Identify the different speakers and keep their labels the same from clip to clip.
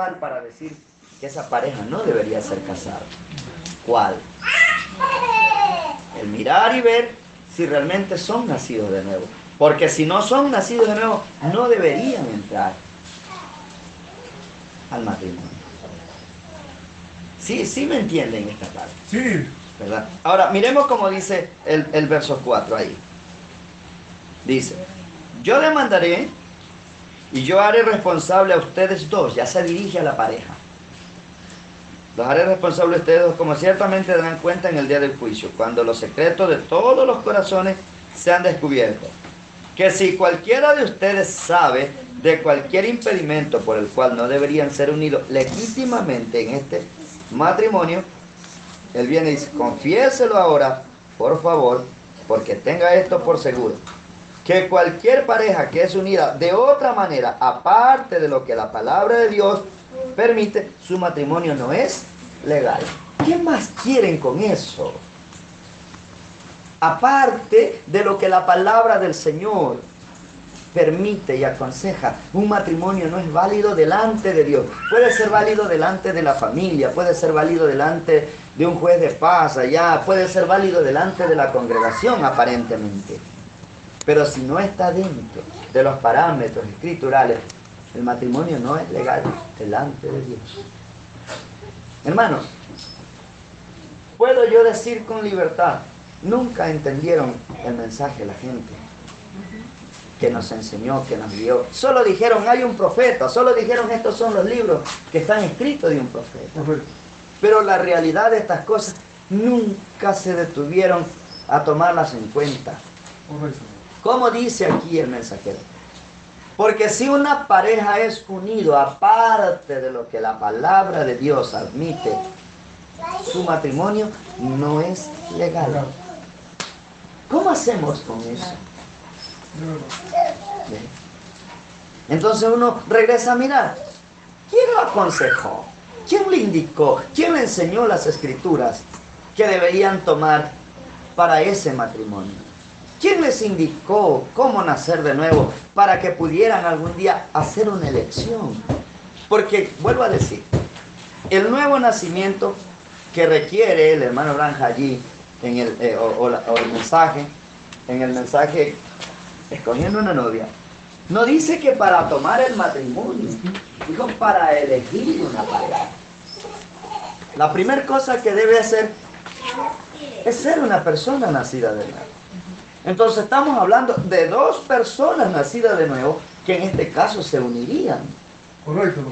Speaker 1: principal para decir que esa pareja no debería ser casada. ¿Cuál? El mirar y ver si realmente son nacidos de nuevo. Porque si no son nacidos de nuevo, no deberían entrar al matrimonio. Sí me entienden esta parte.
Speaker 2: Sí.
Speaker 1: ¿Verdad? Ahora, miremos cómo dice el verso 4 ahí. Dice, yo demandaré y yo haré responsable a ustedes dos. Ya se dirige a la pareja. Los haré responsable a ustedes dos, como ciertamente darán cuenta en el día del juicio, cuando los secretos de todos los corazones sean descubiertos. Que si cualquiera de ustedes sabe de cualquier impedimento por el cual no deberían ser unidos legítimamente en este matrimonio, él viene y dice, confiéselo ahora, por favor, porque tenga esto por seguro, que cualquier pareja que es unida de otra manera, aparte de lo que la palabra de Dios permite, su matrimonio no es legal. ¿Qué más quieren con eso? Aparte de lo que la palabra del Señor permite y aconseja, un matrimonio no es válido delante de Dios. Puede ser válido delante de la familia, puede ser válido delante de un juez de paz allá, puede ser válido delante de la congregación aparentemente. Pero si no está dentro de los parámetros escriturales, el matrimonio no es legal delante de Dios. Hermanos, puedo yo decir con libertad, nunca entendieron el mensaje la gente que nos enseñó, que nos guió. Solo dijeron, hay un profeta, solo dijeron, estos son los libros que están escritos de un profeta. Pero la realidad de estas cosas nunca se detuvieron a tomarlas en cuenta. ¿Cómo dice aquí el mensajero? Porque si una pareja es unido aparte de lo que la palabra de Dios admite, su matrimonio no es legal. ¿Cómo hacemos con eso? Bien. Entonces uno regresa a mirar. ¿Quién lo aconsejó? ¿Quién le indicó? ¿Quién le enseñó las escrituras que deberían tomar para ese matrimonio? ¿Quién les indicó cómo nacer de nuevo para que pudieran algún día hacer una elección? Porque, vuelvo a decir, el nuevo nacimiento que requiere el hermano Granja allí en el mensaje escogiendo una novia, no dice que para tomar el matrimonio, dijo para elegir una pareja. La primera cosa que debe hacer es ser una persona nacida de nuevo. Entonces estamos hablando de dos personas nacidas de nuevo que en este caso se unirían.
Speaker 2: Correcto.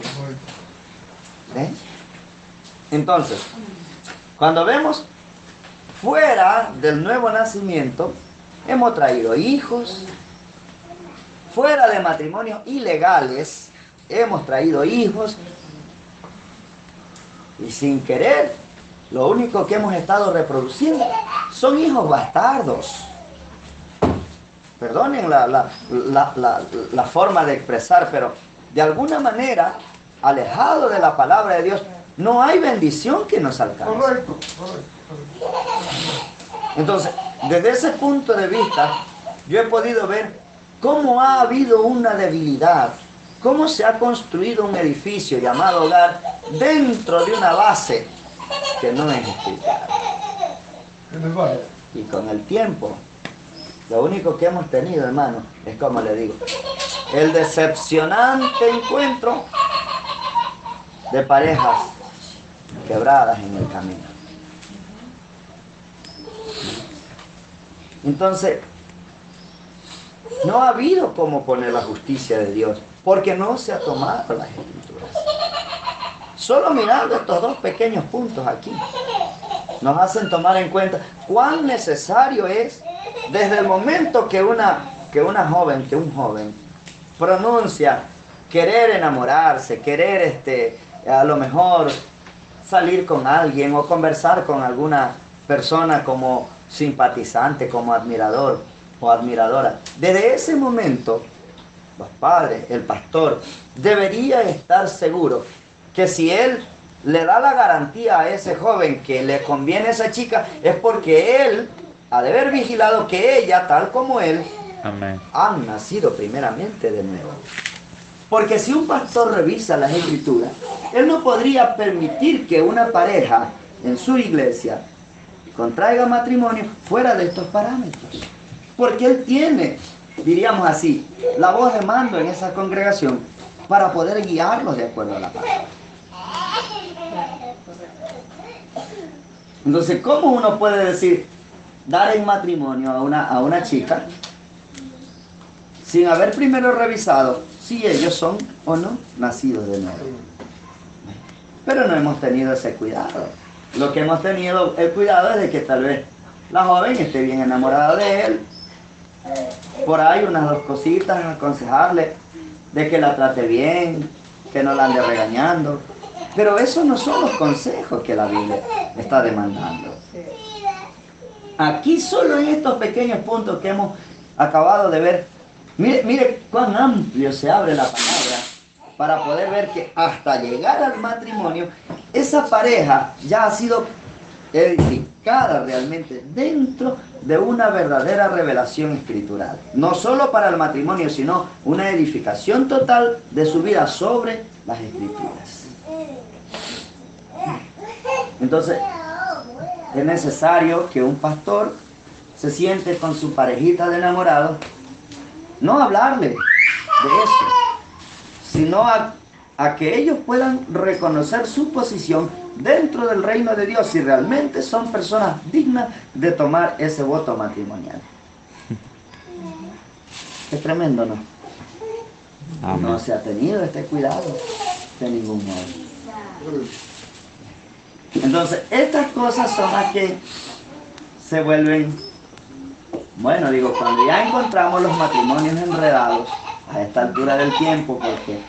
Speaker 1: ¿Eh? Entonces, cuando vemos fuera del nuevo nacimiento, hemos traído hijos. Fuera de matrimonios ilegales, hemos traído hijos. Y sin querer, lo único que hemos estado reproduciendo son hijos bastardos. Perdonen la forma de expresar, pero de alguna manera, alejado de la palabra de Dios, no hay bendición que nos alcance.
Speaker 2: Correcto.
Speaker 1: Entonces, desde ese punto de vista, yo he podido ver cómo ha habido una debilidad, cómo se ha construido un edificio llamado hogar dentro de una base que no es espiritual.
Speaker 2: En el barrio.
Speaker 1: Y con el tiempo, lo único que hemos tenido, hermano, es como le digo, el decepcionante encuentro de parejas quebradas en el camino. Entonces, no ha habido cómo poner la justicia de Dios, porque no se ha tomado las escrituras. Solo mirando estos dos pequeños puntos aquí, nos hacen tomar en cuenta cuán necesario es, desde el momento que un joven pronuncia querer enamorarse, querer a lo mejor salir con alguien o conversar con alguna persona como simpatizante, como admirador o admiradora. Desde ese momento, los padres, el pastor, debería estar seguro que si él le da la garantía a ese joven que le conviene a esa chica, es porque él ha de haber vigilado que ella, tal como él,
Speaker 3: Amén,
Speaker 1: han nacido primeramente de nuevo. Porque si un pastor revisa las escrituras, Él no podría permitir que una pareja en su iglesia contraiga matrimonio fuera de estos parámetros. Porque Él tiene, diríamos así, la voz de mando en esa congregación para poder guiarlos de acuerdo a la palabra. Entonces, ¿cómo uno puede decir, dar en matrimonio a una chica sin haber primero revisado si ellos son o no nacidos de nuevo? Pero no hemos tenido ese cuidado. Lo que hemos tenido el cuidado es de que tal vez la joven esté bien enamorada de él. Por ahí unas dos cositas, aconsejarle de que la trate bien, que no la ande regañando. Pero esos no son los consejos que la Biblia está demandando. Aquí solo en estos pequeños puntos que hemos acabado de ver, mire cuán amplio se abre la palabra para poder ver que hasta llegar al matrimonio, esa pareja ya ha sido edificada realmente dentro de una verdadera revelación espiritual. No solo para el matrimonio, sino una edificación total de su vida sobre las escrituras. Entonces, es necesario que un pastor se siente con su parejita de enamorados, no hablarle de eso, sino a que ellos puedan reconocer su posición dentro del reino de Dios si realmente son personas dignas de tomar ese voto matrimonial. Es tremendo, ¿no? Amén. No se ha tenido este cuidado de ningún modo. Entonces, estas cosas son las que se vuelven, bueno, digo, cuando ya encontramos los matrimonios enredados a esta altura del tiempo, porque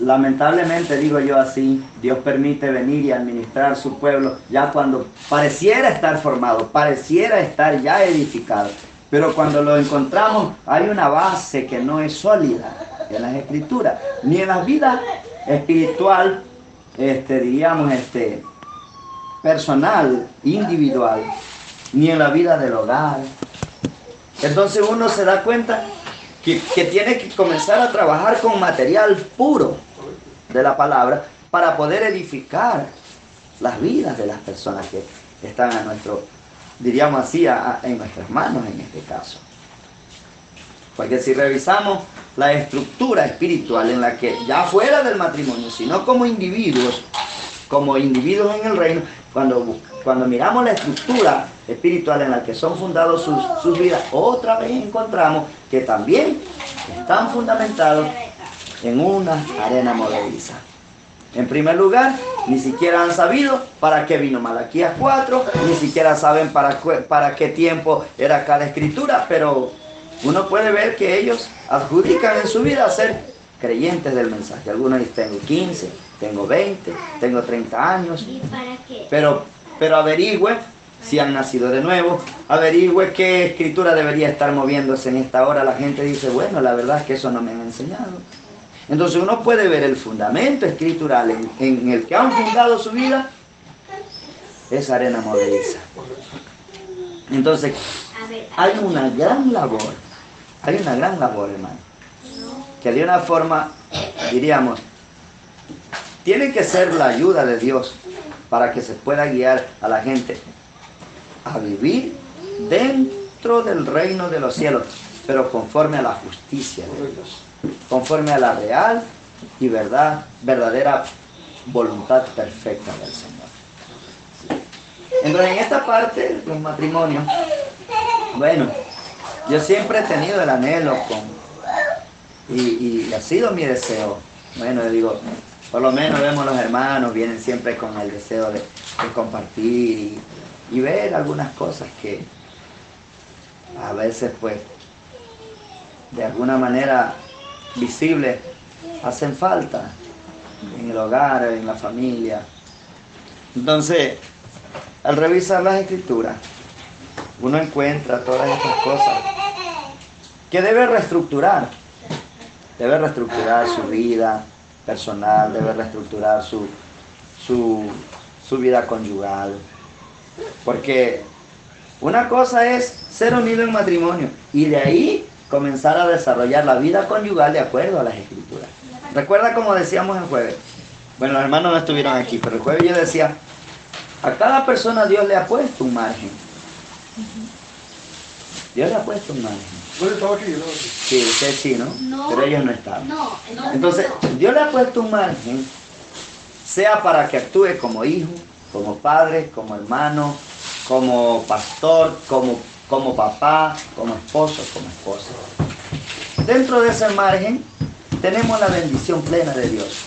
Speaker 1: lamentablemente, digo yo así, Dios permite venir y administrar su pueblo ya cuando pareciera estar formado, pareciera estar ya edificado, pero cuando lo encontramos hay una base que no es sólida en las escrituras, ni en la vida espiritual, diríamos, personal, individual, ni en la vida del hogar. Entonces uno se da cuenta que tiene que comenzar a trabajar con material puro de la palabra para poder edificar las vidas de las personas que están a nuestro, diríamos así, en nuestras manos en este caso. Porque si revisamos la estructura espiritual en la que ya fuera del matrimonio, sino como individuos en el reino, cuando miramos la estructura espiritual en la que son fundados sus vidas, otra vez encontramos que también están fundamentados en una arena movediza. En primer lugar, ni siquiera han sabido para qué vino Malaquías 4, ni siquiera saben para qué tiempo era cada escritura, pero uno puede ver que ellos adjudican en su vida a ser creyentes del mensaje. Algunos dicen, tengo 15, tengo 20, tengo 30 años.
Speaker 3: ¿Y para qué?
Speaker 1: Pero averigüe si han nacido de nuevo, averigüe qué escritura debería estar moviéndose en esta hora. La gente dice, bueno, la verdad es que eso no me han enseñado. Entonces uno puede ver el fundamento escritural en el que han fundado su vida, es arena movediza. Entonces, hay una gran labor, hermano, que de una forma, diríamos, tiene que ser la ayuda de Dios para que se pueda guiar a la gente a vivir dentro del reino de los cielos, pero conforme a la justicia de Dios, conforme a la real y verdadera voluntad perfecta del Señor. Entonces, en esta parte, los matrimonios, bueno, yo siempre he tenido el anhelo y ha sido mi deseo. Bueno, yo digo, por lo menos vemos los hermanos, vienen siempre con el deseo de compartir y ver algunas cosas que a veces, pues, de alguna manera visible, hacen falta en el hogar, en la familia. Entonces, al revisar las escrituras, uno encuentra todas estas cosas que debe reestructurar su vida personal, debe reestructurar su vida conyugal, porque una cosa es ser unido en matrimonio y de ahí comenzar a desarrollar la vida conyugal de acuerdo a las escrituras. Recuerda como decíamos el jueves, Bueno, los hermanos no estuvieron aquí, pero el jueves yo decía, a cada persona Dios le ha puesto un margen. Dios le ha puesto un margen.
Speaker 2: ¿Vos estaba aquí? ¿No?
Speaker 1: Sí, usted sí, ¿no?
Speaker 3: No.
Speaker 1: Pero ellos no estaban.
Speaker 3: No,
Speaker 1: Entonces, Dios le ha puesto un margen, sea para que actúe como hijo, como padre, como hermano, como pastor, como papá, como esposo, como esposa. Dentro de ese margen tenemos la bendición plena de Dios.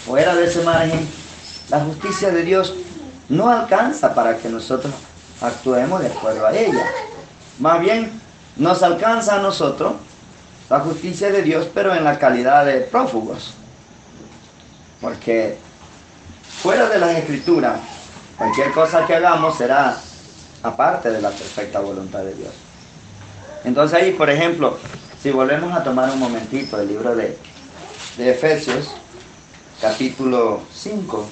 Speaker 1: Fuera de ese margen, la justicia de Dios no alcanza para que nosotros actuemos de acuerdo a ella. Más bien, nos alcanza a nosotros la justicia de Dios, pero en la calidad de prófugos. Porque fuera de las Escrituras, cualquier cosa que hagamos será aparte de la perfecta voluntad de Dios. Entonces ahí, por ejemplo, si volvemos a tomar un momentito el libro de Efesios, capítulo 5.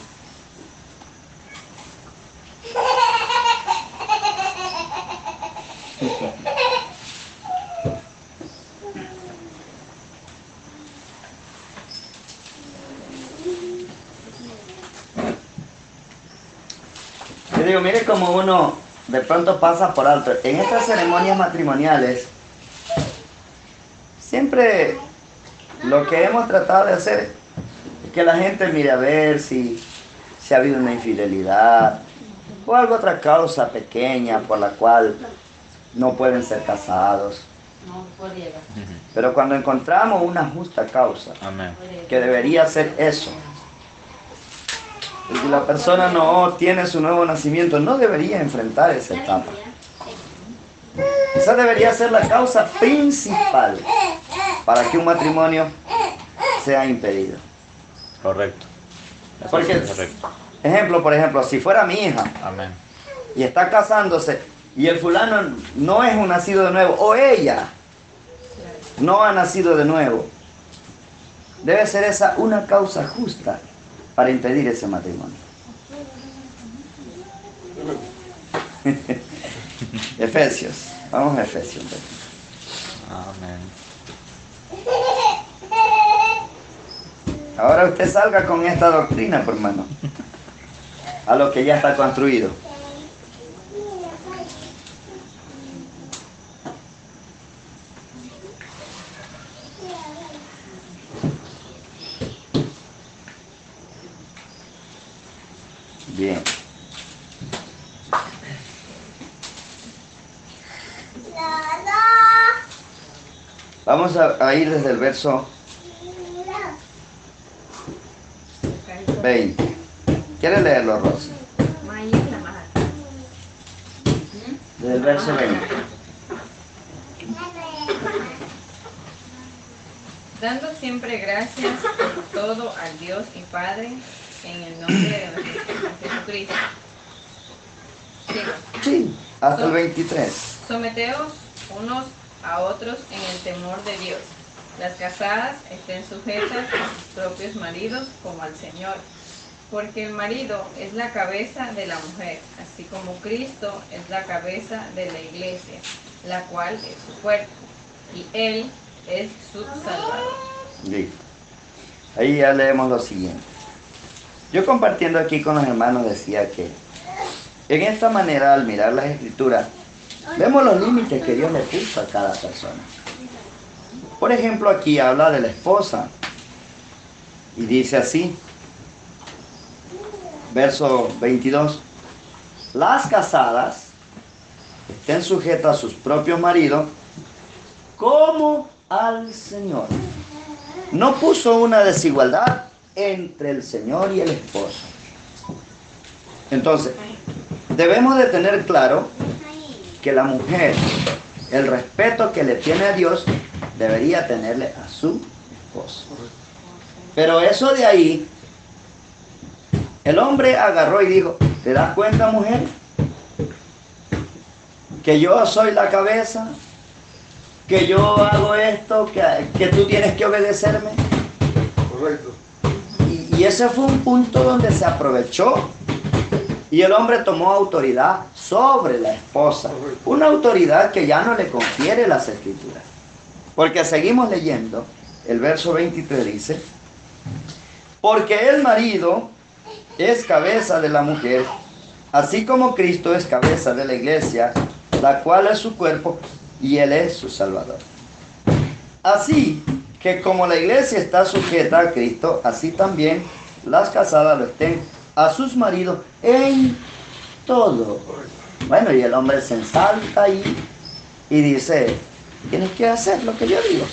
Speaker 1: Yo digo, mire como uno de pronto pasa por alto. En estas ceremonias matrimoniales, siempre lo que hemos tratado de hacer es que la gente mire a ver si ha habido una infidelidad o alguna otra causa pequeña por la cual no pueden ser casados. Pero cuando encontramos una justa causa,
Speaker 4: Amén.
Speaker 1: que debería ser eso, y si la persona no tiene su nuevo nacimiento, no debería enfrentar esa etapa. Esa debería ser la causa principal para que un matrimonio sea impedido.
Speaker 4: Correcto. Eso
Speaker 1: Porque,
Speaker 4: es correcto.
Speaker 1: por ejemplo, si fuera mi hija
Speaker 4: Amén.
Speaker 1: y está casándose y el fulano no es un nacido de nuevo, o ella no ha nacido de nuevo, debe ser esa una causa justa para impedir ese matrimonio. Efesios, vamos a Efesios.
Speaker 4: Amén.
Speaker 1: Ahora usted salga con esta doctrina, por hermano, a lo que ya está construido. Bien. Vamos a ir desde el verso 20. ¿Quiere leerlo, Rosy? Desde el verso 20.
Speaker 5: Dando siempre gracias por todo al Dios y Padre en el nombre de nuestro Señor Jesucristo. Sigo.
Speaker 1: Sí, hasta el 23.
Speaker 5: Someteos unos a otros en el temor de Dios. Las casadas estén sujetas a sus propios maridos como al Señor, porque el marido es la cabeza de la mujer, así como Cristo es la cabeza de la iglesia, la cual es su cuerpo, y Él es su Salvador.
Speaker 1: Listo. Ahí ya leemos lo siguiente. Yo compartiendo aquí con los hermanos decía que en esta manera, al mirar las Escrituras, vemos los límites que Dios le puso a cada persona. Por ejemplo, aquí habla de la esposa y dice así, verso 22, las casadas estén sujetas a sus propios maridos como al Señor. No puso una desigualdad entre el Señor y el esposo. Entonces, debemos de tener claro que la mujer, el respeto que le tiene a Dios, debería tenerle a su esposo. Pero eso de ahí, el hombre agarró y dijo, ¿te das cuenta, mujer? Que yo soy la cabeza, que yo hago esto, que tú tienes que obedecerme.
Speaker 2: Correcto.
Speaker 1: Y ese fue un punto donde se aprovechó y el hombre tomó autoridad sobre la esposa. Una autoridad que ya no le confiere las Escrituras. Porque seguimos leyendo, el verso 23 dice, Porque el marido es cabeza de la mujer, así como Cristo es cabeza de la iglesia, la cual es su cuerpo y Él es su Salvador. Así que como la iglesia está sujeta a Cristo, así también las casadas lo estén a sus maridos en todo. Bueno, y el hombre se ensalta ahí y dice, tienes que hacer lo que yo digo.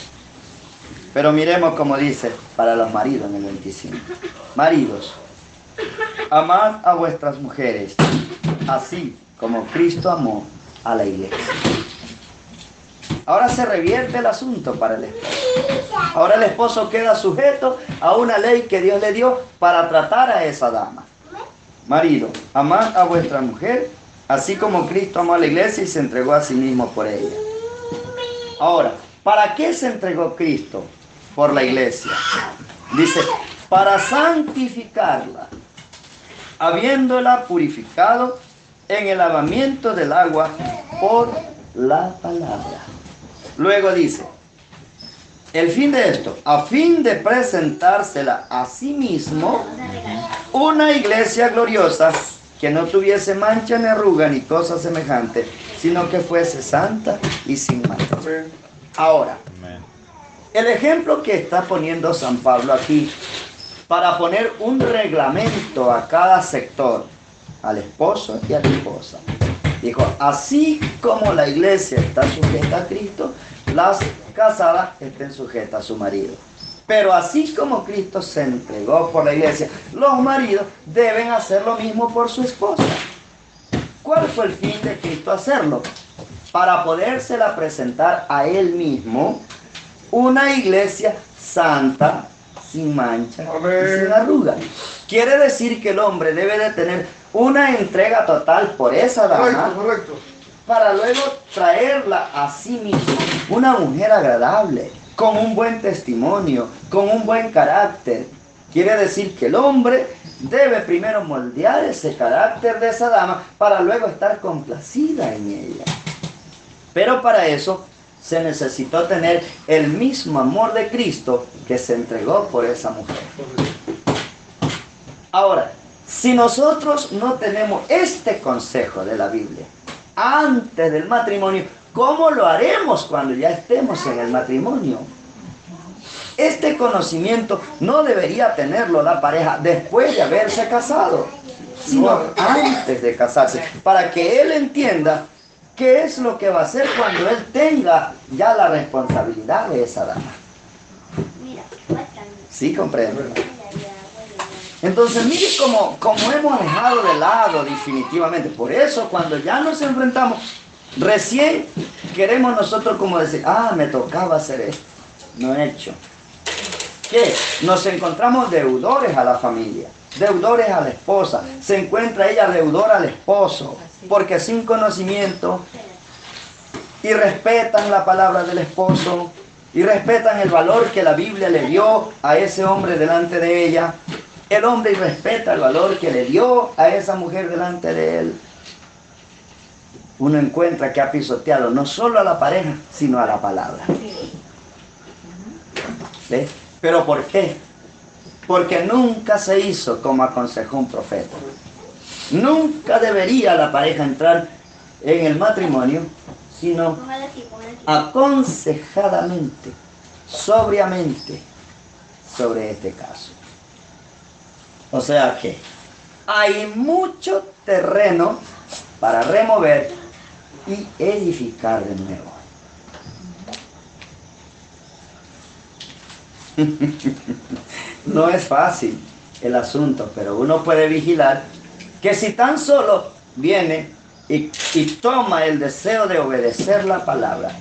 Speaker 1: Pero miremos como dice para los maridos en el 25. Maridos, amad a vuestras mujeres, así como Cristo amó a la iglesia. Ahora se revierte el asunto para el esposo. Ahora el esposo queda sujeto a una ley que Dios le dio para tratar a esa dama. Marido, amad a vuestra mujer, así como Cristo amó a la iglesia y se entregó a sí mismo por ella. Ahora, ¿para qué se entregó Cristo por la iglesia? Dice, para santificarla, habiéndola purificado en el lavamiento del agua por la palabra. Luego dice, el fin de esto, a fin de presentársela a sí mismo, una iglesia gloriosa, que no tuviese mancha ni arruga ni cosa semejante, sino que fuese santa y sin mancha. Ahora, el ejemplo que está poniendo San Pablo aquí, para poner un reglamento a cada sector, al esposo y a la esposa, dijo, así como la iglesia está sujeta a Cristo, las casadas estén sujetas a su marido. Pero así como Cristo se entregó por la iglesia, los maridos deben hacer lo mismo por su esposa. ¿Cuál fue el fin de Cristo hacerlo? Para podérsela presentar a Él mismo, una iglesia santa, sin mancha y sin arruga. Quiere decir que el hombre debe de tener una entrega total por esa dama,
Speaker 2: Correcto.
Speaker 1: para luego traerla a sí mismo, una mujer agradable, con un buen testimonio, con un buen carácter. Quiere decir que el hombre debe primero moldear ese carácter de esa dama para luego estar complacida en ella. Pero para eso se necesitó tener el mismo amor de Cristo que se entregó por esa mujer. Ahora, si nosotros no tenemos este consejo de la Biblia antes del matrimonio, ¿cómo lo haremos cuando ya estemos en el matrimonio? Este conocimiento no debería tenerlo la pareja después de haberse casado, sino antes de casarse, para que él entienda qué es lo que va a hacer cuando él tenga ya la responsabilidad de esa dama. ¿Sí comprende? Entonces mire cómo hemos dejado de lado definitivamente. Por eso cuando ya nos enfrentamos, recién queremos nosotros como decir, me tocaba hacer esto, no he hecho. ¿Qué? Nos encontramos deudores a la familia, deudores a la esposa. Se encuentra ella deudora al esposo, porque sin conocimiento y respetan la palabra del esposo y respetan el valor que la Biblia le dio a ese hombre delante de ella. El hombre respeta el valor que le dio a esa mujer delante de él. Uno encuentra que ha pisoteado no solo a la pareja, sino a la palabra. ¿Sí? ¿Pero por qué? Porque nunca se hizo como aconsejó un profeta. Nunca debería la pareja entrar en el matrimonio, sino aconsejadamente, sobriamente, sobre este caso. O sea que hay mucho terreno para remover y edificar de nuevo. No es fácil el asunto, pero uno puede vigilar que si tan solo viene y toma el deseo de obedecer la palabra,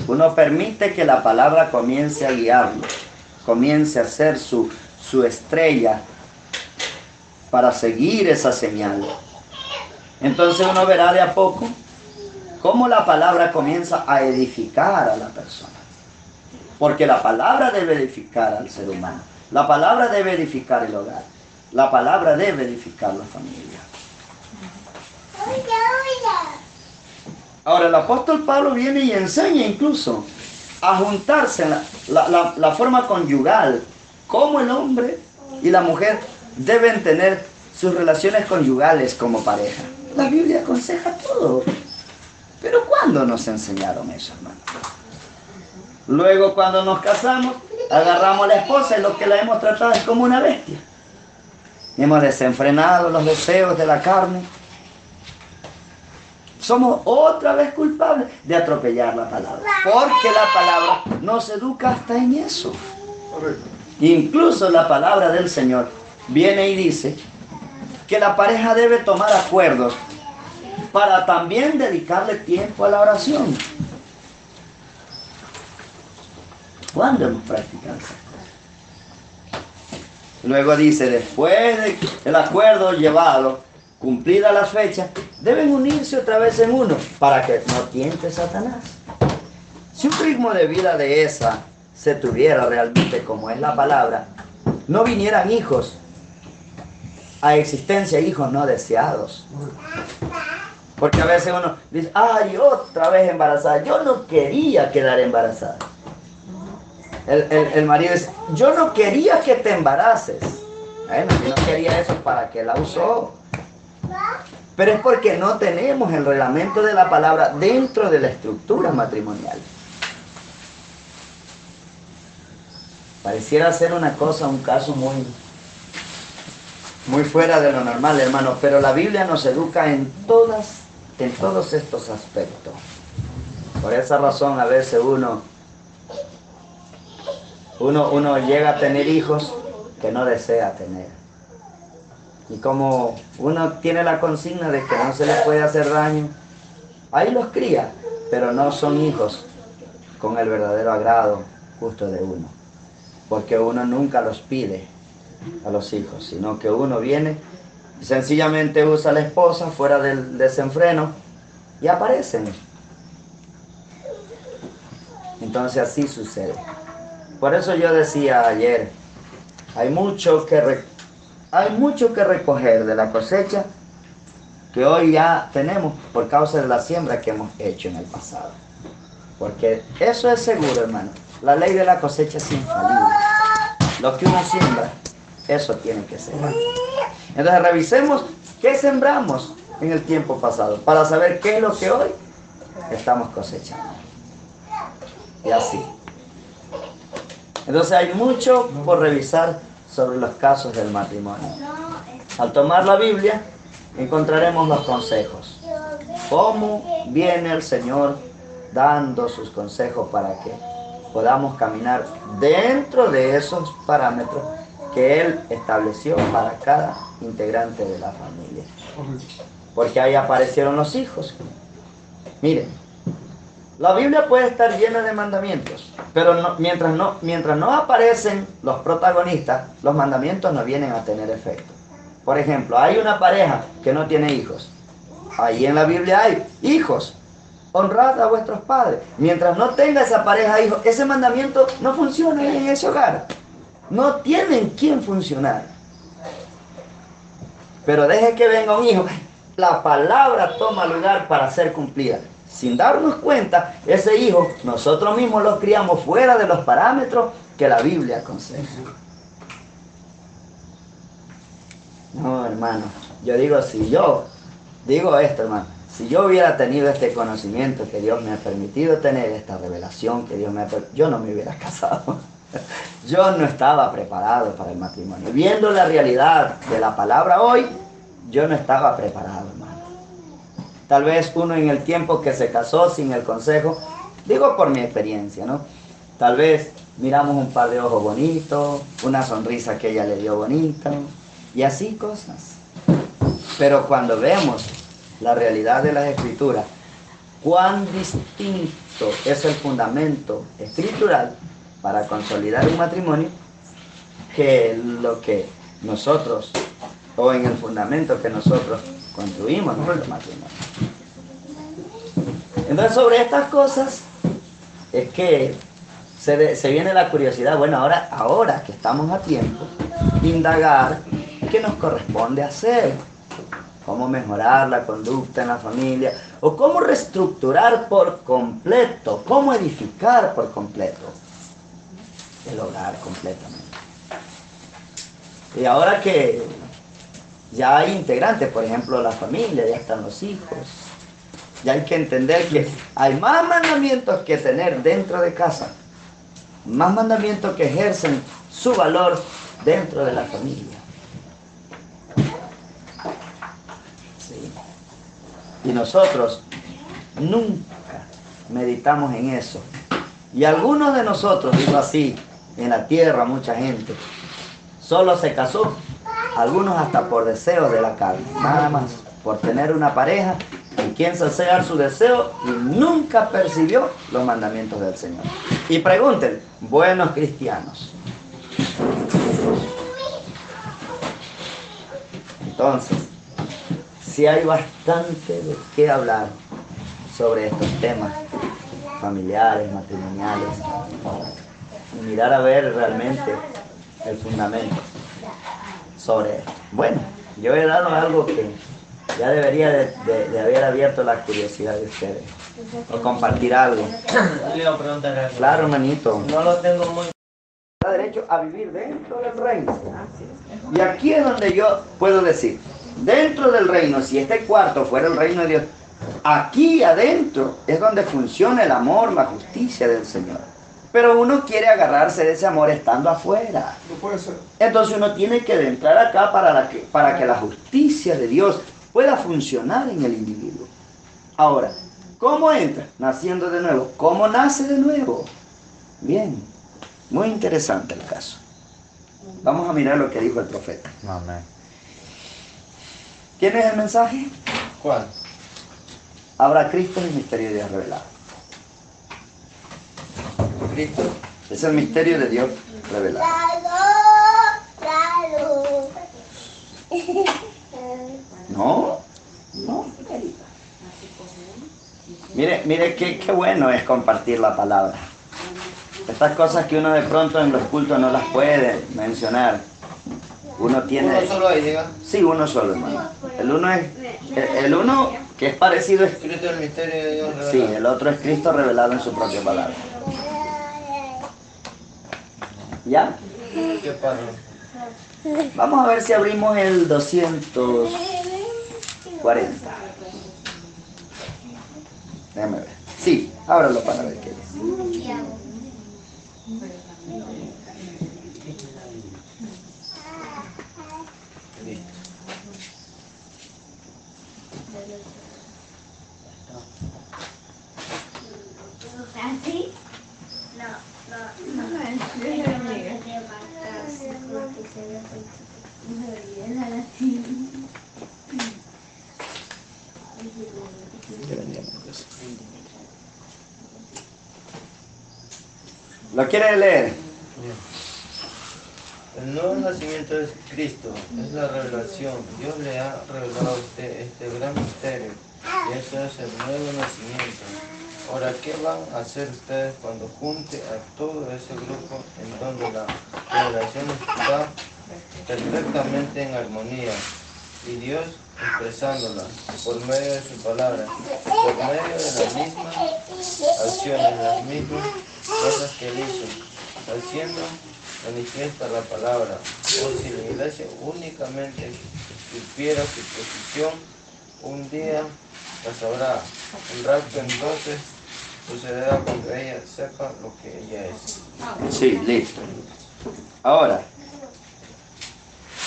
Speaker 1: uno permite que la palabra comience a guiarlo, comience a ser su estrella para seguir esa señal. Entonces uno verá de a poco cómo la palabra comienza a edificar a la persona. Porque la palabra debe edificar al ser humano. La palabra debe edificar el hogar. La palabra debe edificar la familia. Ahora el apóstol Pablo viene y enseña incluso a juntarse la forma conyugal cómo el hombre y la mujer deben tener sus relaciones conyugales como pareja. La Biblia aconseja todo. Pero ¿cuándo nos enseñaron eso, hermano? Luego, cuando nos casamos, agarramos a la esposa y lo que la hemos tratado es como una bestia. Hemos desenfrenado los deseos de la carne. Somos otra vez culpables de atropellar la palabra. Porque la palabra nos educa hasta en eso.
Speaker 2: Correcto.
Speaker 1: Incluso la palabra del Señor viene y dice que la pareja debe tomar acuerdos para también dedicarle tiempo a la oración. ¿Cuándo hemos practicado eso? Luego dice, después del acuerdo llevado, cumplida la fecha, deben unirse otra vez en uno para que no tiente Satanás. Si un ritmo de vida de esa se tuviera realmente como es la palabra, no vinieran hijos a existencia, hijos no deseados. Porque a veces uno dice, ay, otra vez embarazada, yo no quería quedar embarazada. El marido dice, yo no quería que te embaraces. Bueno, si no quería eso, ¿para qué la usó? Pero es porque no tenemos el reglamento de la palabra dentro de la estructura matrimonial. Pareciera ser una cosa, un caso muy fuera de lo normal, hermano, pero la Biblia nos educa en todos estos aspectos. Por esa razón a veces uno llega a tener hijos que no desea tener. Y como uno tiene la consigna de que no se les puede hacer daño, ahí los cría, pero no son hijos con el verdadero agrado justo de uno. Porque uno nunca los pide a los hijos, sino que uno viene y sencillamente usa a la esposa fuera del desenfreno y aparecen. Entonces así sucede. Por eso yo decía ayer, hay mucho que recoger de la cosecha que hoy ya tenemos por causa de la siembra que hemos hecho en el pasado. Porque eso es seguro, hermano. La ley de la cosecha es infalible. Lo que uno siembra, eso tiene que ser. Entonces revisemos qué sembramos en el tiempo pasado para saber qué es lo que hoy estamos cosechando. Y así. Entonces hay mucho por revisar sobre los casos del matrimonio. Al tomar la Biblia encontraremos los consejos. Cómo viene el Señor dando sus consejos para que podamos caminar dentro de esos parámetros que Él estableció para cada integrante de la familia. Porque ahí aparecieron los hijos. Miren, la Biblia puede estar llena de mandamientos, pero mientras no aparecen los protagonistas, los mandamientos no vienen a tener efecto. Por ejemplo, hay una pareja que no tiene hijos. Ahí en la Biblia hay hijos. Honrad a vuestros padres. Mientras no tenga esa pareja hijos, ese mandamiento no funciona en ese hogar. No tienen quien funcionar. Pero deje que venga un hijo. La palabra toma lugar para ser cumplida. Sin darnos cuenta, ese hijo nosotros mismos lo criamos fuera de los parámetros que la Biblia aconseja. No, hermano, yo digo esto, hermano, si yo hubiera tenido este conocimiento que Dios me ha permitido tener, esta revelación que Dios me ha permitido, yo no me hubiera casado. Yo no estaba preparado para el matrimonio. Viendo la realidad de la palabra hoy, yo no estaba preparado, hermano. Tal vez uno en el tiempo que se casó sin el consejo, digo por mi experiencia, ¿no? Tal vez miramos un par de ojos bonitos, una sonrisa que ella le dio bonita, y así cosas. Pero cuando vemos la realidad de las Escrituras, cuán distinto es el fundamento escritural para consolidar un matrimonio que lo que nosotros, o en el fundamento que nosotros construimos nuestro matrimonio. Entonces sobre estas cosas es que se viene la curiosidad. Bueno, ahora que estamos a tiempo, indagar qué nos corresponde hacer, cómo mejorar la conducta en la familia, o cómo reestructurar por completo, cómo edificar por completo el hogar completamente. Y ahora que ya hay integrantes, por ejemplo, la familia, ya están los hijos. Ya hay que entender que hay más mandamientos que tener dentro de casa. Más mandamientos que ejercen su valor dentro de la familia. ¿Sí? Y nosotros nunca meditamos en eso. Y algunos de nosotros, digo así, en la tierra mucha gente, solo se casó, algunos hasta por deseos de la carne, nada más, por tener una pareja en quien saciar su deseo y nunca percibió los mandamientos del Señor. Y pregunten, buenos cristianos. Entonces, sí hay bastante de qué hablar sobre estos temas familiares, matrimoniales, y mirar a ver realmente el fundamento sobre esto. Bueno, yo he dado algo que ya debería de haber abierto la curiosidad de ustedes, o compartir algo.
Speaker 3: Le iba a preguntar algo.
Speaker 1: Claro, hermanito.
Speaker 3: No lo tengo muy...
Speaker 1: Da derecho a vivir dentro del reino. Y aquí es donde yo puedo decir, dentro del reino, si este cuarto fuera el reino de Dios, aquí adentro es donde funciona el amor, la justicia del Señor. Pero uno quiere agarrarse de ese amor estando afuera.
Speaker 2: No puede ser.
Speaker 1: Entonces uno tiene que entrar acá para que la justicia de Dios pueda funcionar en el individuo. Ahora, ¿cómo entra? Naciendo de nuevo. ¿Cómo nace de nuevo? Bien, muy interesante el caso. Vamos a mirar lo que dijo el profeta.
Speaker 4: Amén.
Speaker 1: ¿Tienes el mensaje?
Speaker 3: ¿Cuál?
Speaker 1: Habrá Cristo en el misterio de Dios revelado. Cristo es el misterio de Dios revelado. No, no. Mire qué bueno es compartir la palabra. Estas cosas que uno de pronto en los cultos no las puede mencionar. Uno tiene...
Speaker 3: Uno solo ahí, diga.
Speaker 1: Sí, uno solo, hermano. El uno que es parecido es...
Speaker 3: Escrito el misterio de Dios revelado.
Speaker 1: Sí, el otro es Cristo revelado en su propia palabra. ¿Ya?
Speaker 3: ¿Qué pasa?
Speaker 1: Vamos a ver si abrimos el 240. Déjame ver. Sí, ábralo para ver qué es.
Speaker 3: Listo.
Speaker 6: ¿Así? No.
Speaker 1: ¿Lo quiere leer?
Speaker 3: El nuevo nacimiento es Cristo, es la revelación. Dios le ha revelado a usted este gran misterio, y eso es el nuevo nacimiento. Ahora, ¿qué van a hacer ustedes cuando junte a todo ese grupo en donde la revelación está perfectamente en armonía y Dios expresándola por medio de su palabra, por medio de las mismas acciones, las mismas cosas que él hizo, haciendo manifiesta la palabra? O si la iglesia únicamente supiera su posición, un día la sabrá. El rapto entonces sucederá cuando ella sepa lo que ella es.
Speaker 1: Sí, listo. Ahora,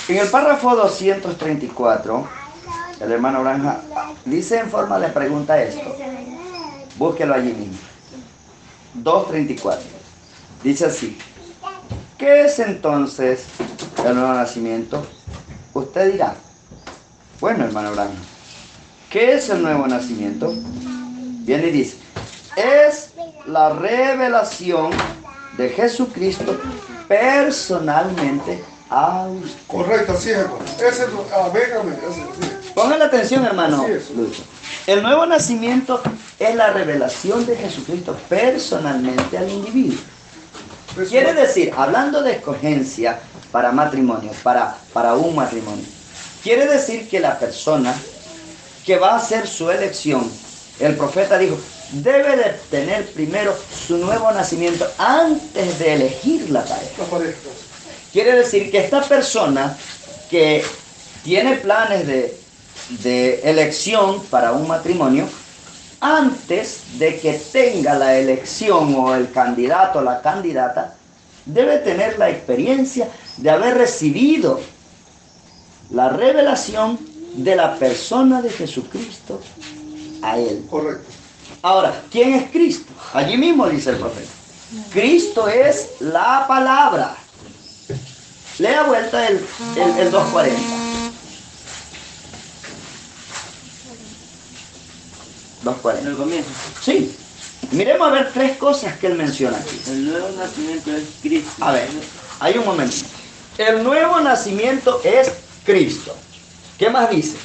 Speaker 1: en el párrafo 234, el hermano Branja dice en forma de pregunta esto. Búsquelo allí mismo. 234. Dice así. ¿Qué es entonces el nuevo nacimiento? Usted dirá. Bueno, hermano Branja, ¿qué es el nuevo nacimiento? Viene y dice. Es la revelación de Jesucristo personalmente a usted.
Speaker 2: Correcto, así es, hermano. Ese es amén, así es.
Speaker 1: Pongan atención, hermano
Speaker 2: Así es.
Speaker 1: Lucho. El nuevo nacimiento es la revelación de Jesucristo personalmente al individuo. Quiere decir, hablando de escogencia para matrimonio, para un matrimonio, quiere decir que la persona que va a hacer su elección, el profeta dijo, debe de tener primero su nuevo nacimiento antes de elegir la pareja.
Speaker 2: La pareja.
Speaker 1: quiere decir que esta persona que tiene planes de elección para un matrimonio, antes de que tenga la elección o el candidato o la candidata, debe tener la experiencia de haber recibido la revelación de la persona de Jesucristo a él.
Speaker 2: Correcto.
Speaker 1: Ahora, ¿quién es Cristo? Allí mismo dice el profeta. Cristo es la palabra. Lea vuelta el 240. 240.
Speaker 3: En el comienzo.
Speaker 1: Sí. Miremos a ver tres cosas que él menciona aquí.
Speaker 3: El nuevo nacimiento es Cristo.
Speaker 1: A ver, hay un momento. El nuevo nacimiento es Cristo. ¿Qué más dice?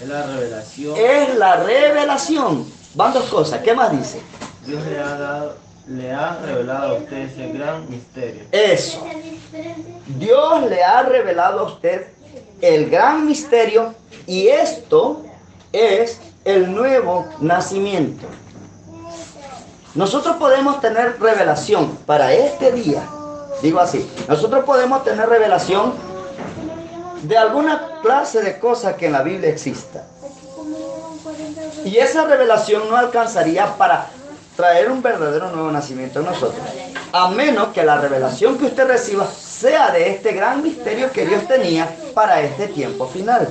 Speaker 3: Es la revelación.
Speaker 1: Es la revelación. Van dos cosas. ¿Qué más dice?
Speaker 3: Dios le ha revelado a usted ese gran misterio.
Speaker 1: Eso. Dios le ha revelado a usted el gran misterio y esto es el nuevo nacimiento. Nosotros podemos tener revelación para este día. Digo así, nosotros podemos tener revelación de alguna clase de cosa que en la Biblia exista. Y esa revelación no alcanzaría para traer un verdadero nuevo nacimiento en nosotros. A menos que la revelación que usted reciba sea de este gran misterio que Dios tenía para este tiempo final.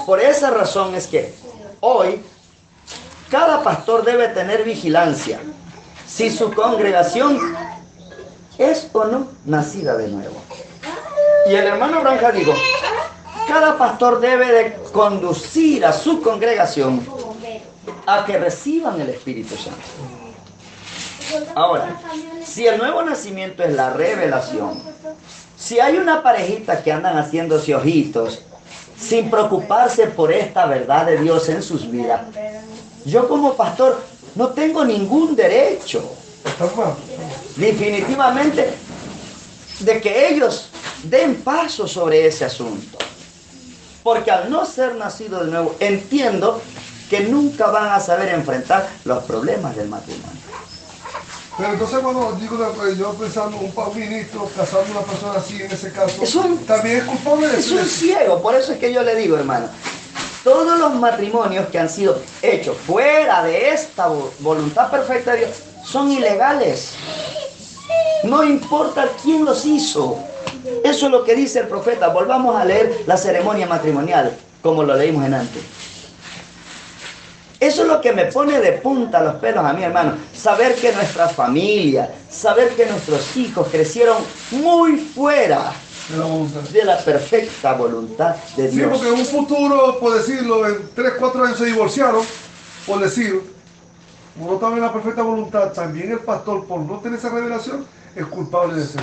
Speaker 1: Por esa razón es que hoy cada pastor debe tener vigilancia si su congregación es o no nacida de nuevo. Y el hermano Branja dijo, cada pastor debe de conducir a su congregación a que reciban el Espíritu Santo. Ahora, si el nuevo nacimiento es la revelación, si hay una parejita que andan haciéndose ojitos sin preocuparse por esta verdad de Dios en sus vidas, yo como pastor no tengo ningún derecho, definitivamente, de que ellos den paso sobre ese asunto. Porque al no ser nacido de nuevo, entiendo que nunca van a saber enfrentar los problemas del matrimonio.
Speaker 2: Pero entonces cuando digo, yo pensando un ministro casando a una persona así en ese caso, también es culpable de
Speaker 1: eso. Es un ciego, por eso es que yo le digo, hermano, todos los matrimonios que han sido hechos fuera de esta voluntad perfecta de Dios son ilegales. No importa quién los hizo. Eso es lo que dice el profeta. Volvamos a leer la ceremonia matrimonial, como lo leímos en antes. Eso es lo que me pone de punta los pelos a mí, hermano. Saber que nuestra familia, saber que nuestros hijos crecieron muy fuera de la perfecta voluntad de Dios.
Speaker 2: Sí, porque en un futuro, por decirlo, en 3, 4 años se divorciaron, por decir, no estaba en la perfecta voluntad, también el pastor, por no tener esa revelación, es culpable de eso.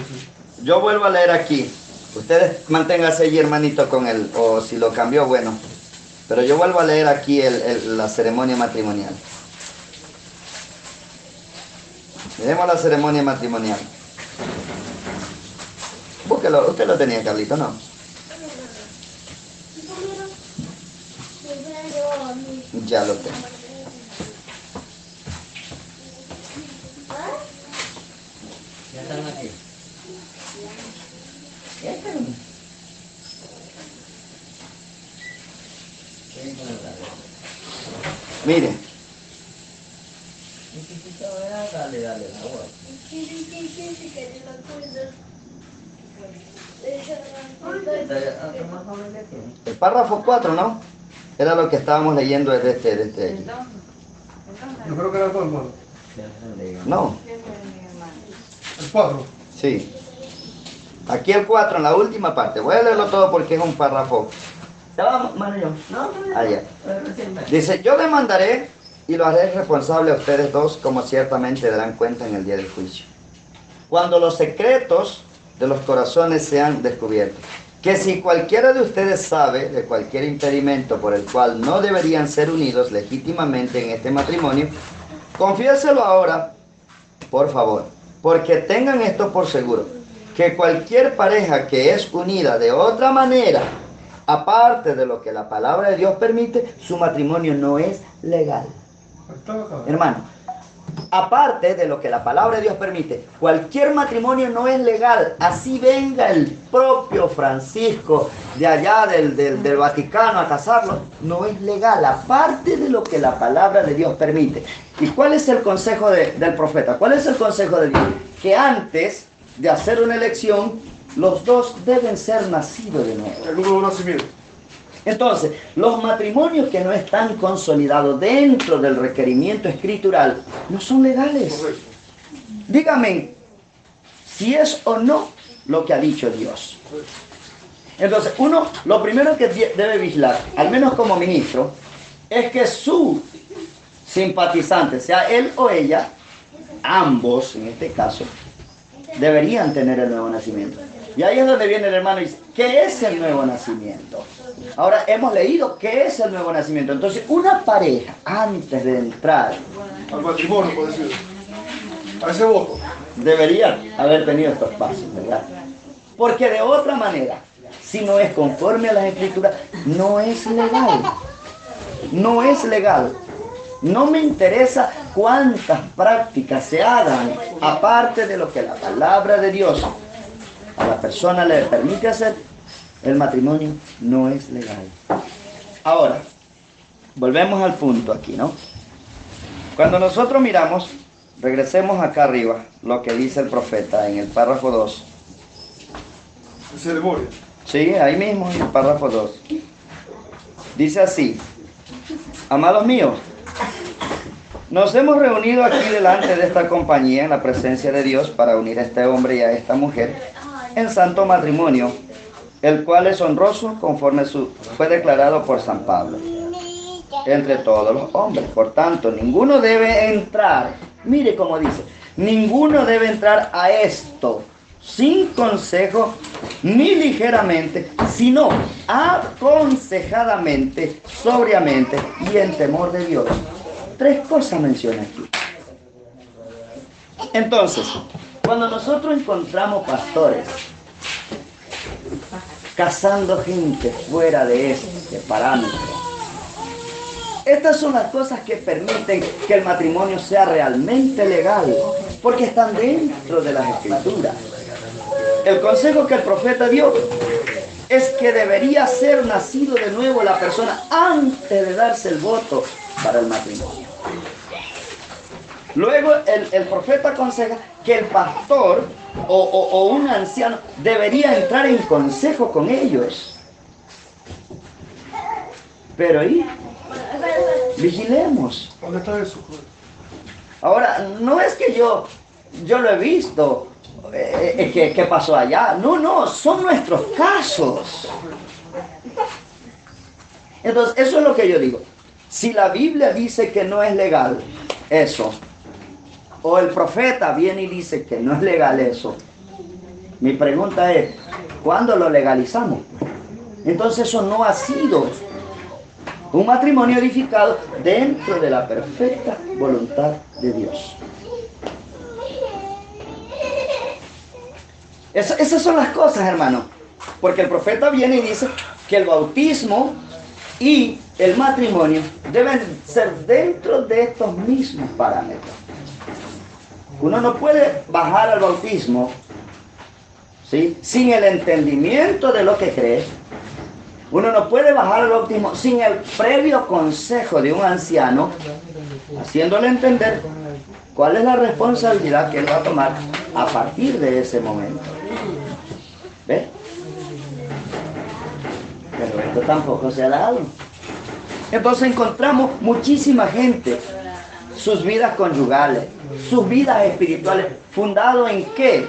Speaker 1: Yo vuelvo a leer aquí. Ustedes manténganse allí, hermanito, con él, o si lo cambió, bueno. Pero yo vuelvo a leer aquí la ceremonia matrimonial. Miremos la ceremonia matrimonial. Búsquelo, usted lo tenía, Carlito, ¿no? Ya lo tengo. Ya están aquí. Ya están. Mire. Dale, el párrafo 4, ¿no? Era lo que estábamos leyendo desde este.
Speaker 2: Yo creo que era todo, hermano.
Speaker 1: No.
Speaker 2: El 4.
Speaker 1: Sí. Aquí el 4, en la última parte. Voy a leerlo todo porque es un párrafo. Allá. Dice, yo demandaré y lo haré responsable a ustedes dos, como ciertamente darán cuenta en el día del juicio. Cuando los secretos de los corazones sean descubiertos. Que si cualquiera de ustedes sabe de cualquier impedimento por el cual no deberían ser unidos legítimamente en este matrimonio, confiéselo ahora, por favor, porque tengan esto por seguro, que cualquier pareja que es unida de otra manera, aparte de lo que la palabra de Dios permite, su matrimonio no es legal. Hermano, aparte de lo que la palabra de Dios permite, cualquier matrimonio no es legal. Así venga el propio Francisco de allá del Vaticano a casarlo, no es legal, aparte de lo que la palabra de Dios permite. ¿Y cuál es el consejo del profeta? ¿Cuál es el consejo de Dios? Que antes de hacer una elección, los dos deben ser nacidos de nuevo.
Speaker 2: El nuevo nacimiento.
Speaker 1: Entonces, los matrimonios que no están consolidados dentro del requerimiento escritural no son legales.
Speaker 2: Correcto.
Speaker 1: Dígame si es o no lo que ha dicho Dios. Entonces, uno, lo primero que debe vigilar, al menos como ministro, es que su simpatizante, sea él o ella, ambos en este caso, deberían tener el nuevo nacimiento. Y ahí es donde viene el hermano y dice, ¿qué es el nuevo nacimiento? Ahora hemos leído qué es el nuevo nacimiento. Entonces, una pareja, antes de entrar
Speaker 2: Al matrimonio, por decirlo. A ese voto.
Speaker 1: debería haber tenido estos pasos, ¿verdad? Porque de otra manera, si no es conforme a las escrituras, no es legal. No es legal. No me interesa cuántas prácticas se hagan, aparte de lo que la palabra de Dios a la persona le permite hacer, el matrimonio no es legal. Ahora, volvemos al punto aquí, ¿no? Cuando nosotros miramos, regresemos acá arriba, lo que dice el profeta en el párrafo 2.
Speaker 2: En ceremonia.
Speaker 1: Sí, ahí mismo, en el párrafo 2. Dice así: amados míos, nos hemos reunido aquí delante de esta compañía en la presencia de Dios para unir a este hombre y a esta mujer en santo matrimonio, el cual es honroso conforme fue declarado por San Pablo entre todos los hombres. Por tanto, ninguno debe entrar, mire cómo dice, ninguno debe entrar a esto sin consejo ni ligeramente, sino aconsejadamente, sobriamente y en temor de Dios. 3 cosas menciona aquí. Entonces, cuando nosotros encontramos pastores casando gente fuera de este parámetro, estas son las cosas que permiten que el matrimonio sea realmente legal, porque están dentro de las escrituras. El consejo que el profeta dio es que debería ser nacido de nuevo la persona antes de darse el voto para el matrimonio. Luego el profeta aconseja que el pastor o un anciano debería entrar en consejo con ellos. Pero ahí, vigilemos.
Speaker 2: ¿Dónde está eso?
Speaker 1: Ahora, no es que yo lo he visto, que pasó allá. No, son nuestros casos. Entonces, eso es lo que yo digo. Si la Biblia dice que no es legal eso, o el profeta viene y dice que no es legal eso, mi pregunta es, ¿cuándo lo legalizamos? Entonces eso no ha sido un matrimonio edificado dentro de la perfecta voluntad de Dios. Esas son las cosas, hermano. Porque el profeta viene y dice que el bautismo y el matrimonio deben ser dentro de estos mismos parámetros. Uno no puede bajar al bautismo, ¿sí?, sin el entendimiento de lo que cree. Uno no puede bajar al bautismo sin el previo consejo de un anciano, haciéndole entender cuál es la responsabilidad que él va a tomar a partir de ese momento. ¿Ves? Pero esto tampoco se ha dado. Entonces encontramos muchísima gente, sus vidas conyugales, sus vidas espirituales, fundado en ¿qué?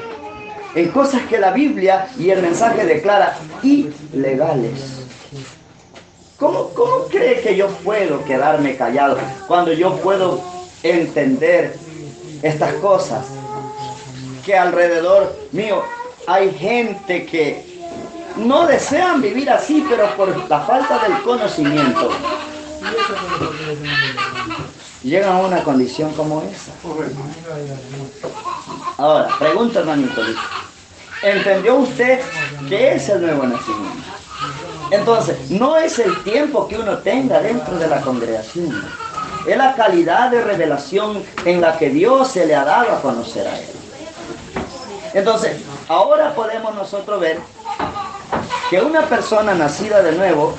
Speaker 1: En cosas que la Biblia y el mensaje declara ilegales. ¿Cómo cree que yo puedo quedarme callado cuando yo puedo entender estas cosas? Que alrededor mío hay gente que no desean vivir así, pero por la falta del conocimiento llegan a una condición como esa. Ahora, pregunta, hermanito, ¿entendió usted qué es el nuevo nacimiento? Entonces, no es el tiempo que uno tenga dentro de la congregación. Es la calidad de revelación en la que Dios se le ha dado a conocer a Él. Entonces, ahora podemos nosotros ver que una persona nacida de nuevo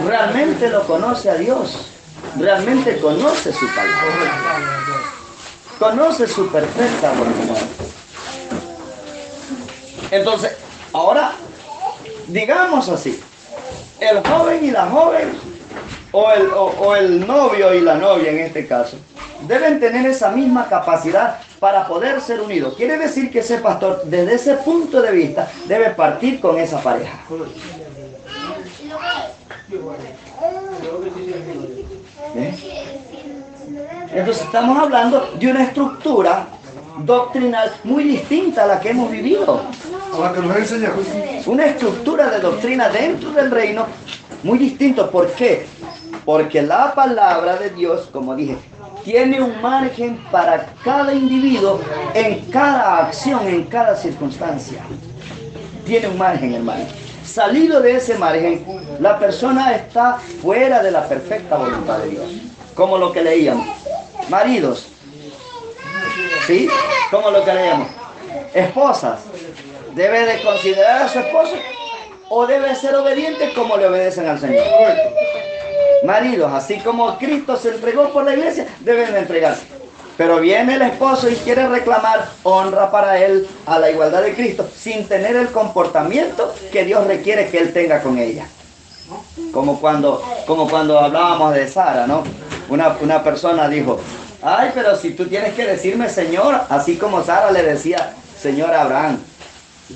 Speaker 1: realmente lo conoce a Dios, realmente conoce su palabra, conoce su perfecta voluntad. Entonces, ahora, digamos así, el joven y la joven, o el novio y la novia en este caso, deben tener esa misma capacidad para poder ser unidos. Quiere decir que ese pastor, desde ese punto de vista, debe partir con esa pareja. Entonces estamos hablando de una estructura doctrinal muy distinta a la que hemos vivido.
Speaker 2: A la que nos ha enseñado.
Speaker 1: Una estructura de doctrina dentro del reino muy distinto. ¿Por qué? Porque la palabra de Dios, como dije, tiene un margen para cada individuo en cada acción, en cada circunstancia. Tiene un margen, hermano. Salido de ese margen, la persona está fuera de la perfecta voluntad de Dios. Como lo que leíamos. Maridos. ¿Sí? Como lo que leíamos. Esposas. ¿Debe de considerar a su esposo o debe ser obediente como le obedecen al Señor? Maridos, así como Cristo se entregó por la iglesia, deben de entregarse. Pero viene el esposo y quiere reclamar honra para él a la igualdad de Cristo, sin tener el comportamiento que Dios requiere que él tenga con ella. Como cuando hablábamos de Sara, ¿no? Una persona dijo, ay, pero si tú tienes que decirme Señor, así como Sara le decía Señor a Abraham.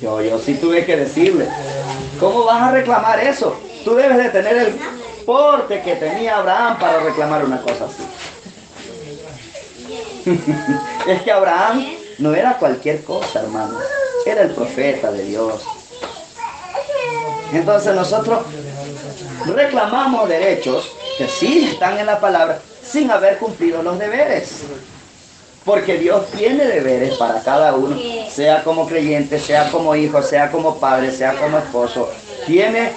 Speaker 1: Yo sí tuve que decirle. ¿Cómo vas a reclamar eso? Tú debes de tener el porte que tenía Abraham para reclamar una cosa así. Es que Abraham no era cualquier cosa, hermano. Era el profeta de Dios. Entonces nosotros reclamamos derechos que sí están en la palabra sin haber cumplido los deberes. Porque Dios tiene deberes para cada uno, sea como creyente, sea como hijo, sea como padre, sea como esposo. Tiene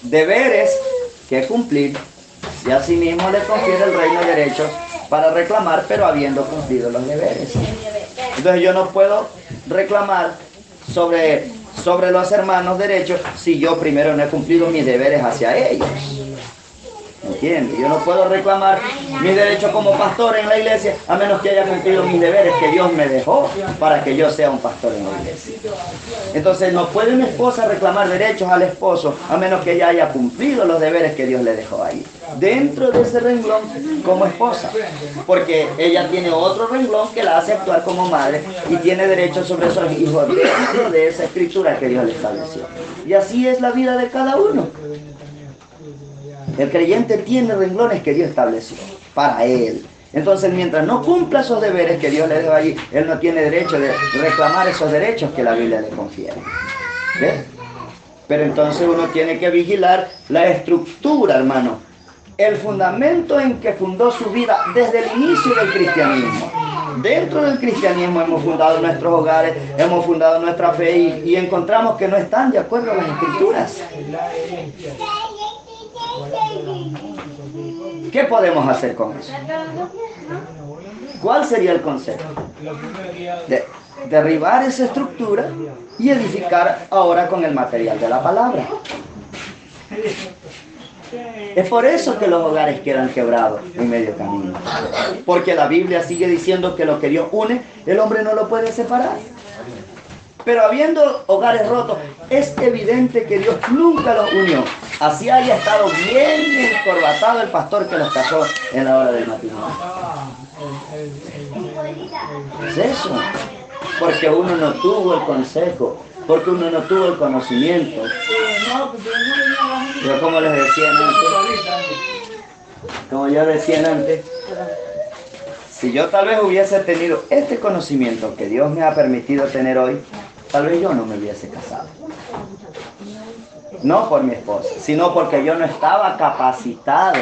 Speaker 1: deberes que cumplir y asimismo le confiere el reino derechos para reclamar, pero habiendo cumplido los deberes. Entonces yo no puedo reclamar sobre los hermanos derechos si yo primero no he cumplido mis deberes hacia ellos. ¿Entiendes? Yo no puedo reclamar mis derechos como pastor en la iglesia a menos que haya cumplido mis deberes que Dios me dejó para que yo sea un pastor en la iglesia. Entonces no puede una esposa reclamar derechos al esposo a menos que ella haya cumplido los deberes que Dios le dejó ahí. Dentro de ese renglón como esposa. Porque ella tiene otro renglón que la hace actuar como madre y tiene derechos sobre esos hijos dentro de esa escritura que Dios le estableció. Y así es la vida de cada uno. El creyente tiene renglones que Dios estableció para él. Entonces, mientras no cumpla esos deberes que Dios le dejó allí, él no tiene derecho de reclamar esos derechos que la Biblia le confiere. ¿Ves? Pero entonces uno tiene que vigilar la estructura, hermano. El fundamento en que fundó su vida desde el inicio del cristianismo. Dentro del cristianismo hemos fundado nuestros hogares, hemos fundado nuestra fe y encontramos que no están de acuerdo a las escrituras. ¿Qué podemos hacer con eso? ¿Cuál sería el consejo? Derribar esa estructura y edificar ahora con el material de la palabra. Es por eso que los hogares quedan quebrados en medio camino. Porque la Biblia sigue diciendo que lo que Dios une, el hombre no lo puede separar. Pero habiendo hogares rotos, es evidente que Dios nunca los unió. Así haya estado bien encorbatado el pastor que los casó en la hora del matrimonio. Es eso. Porque uno no tuvo el consejo. Porque uno no tuvo el conocimiento. Yo como les decía antes, si yo tal vez hubiese tenido este conocimiento que Dios me ha permitido tener hoy, tal vez yo no me hubiese casado. No por mi esposa, sino porque yo no estaba capacitado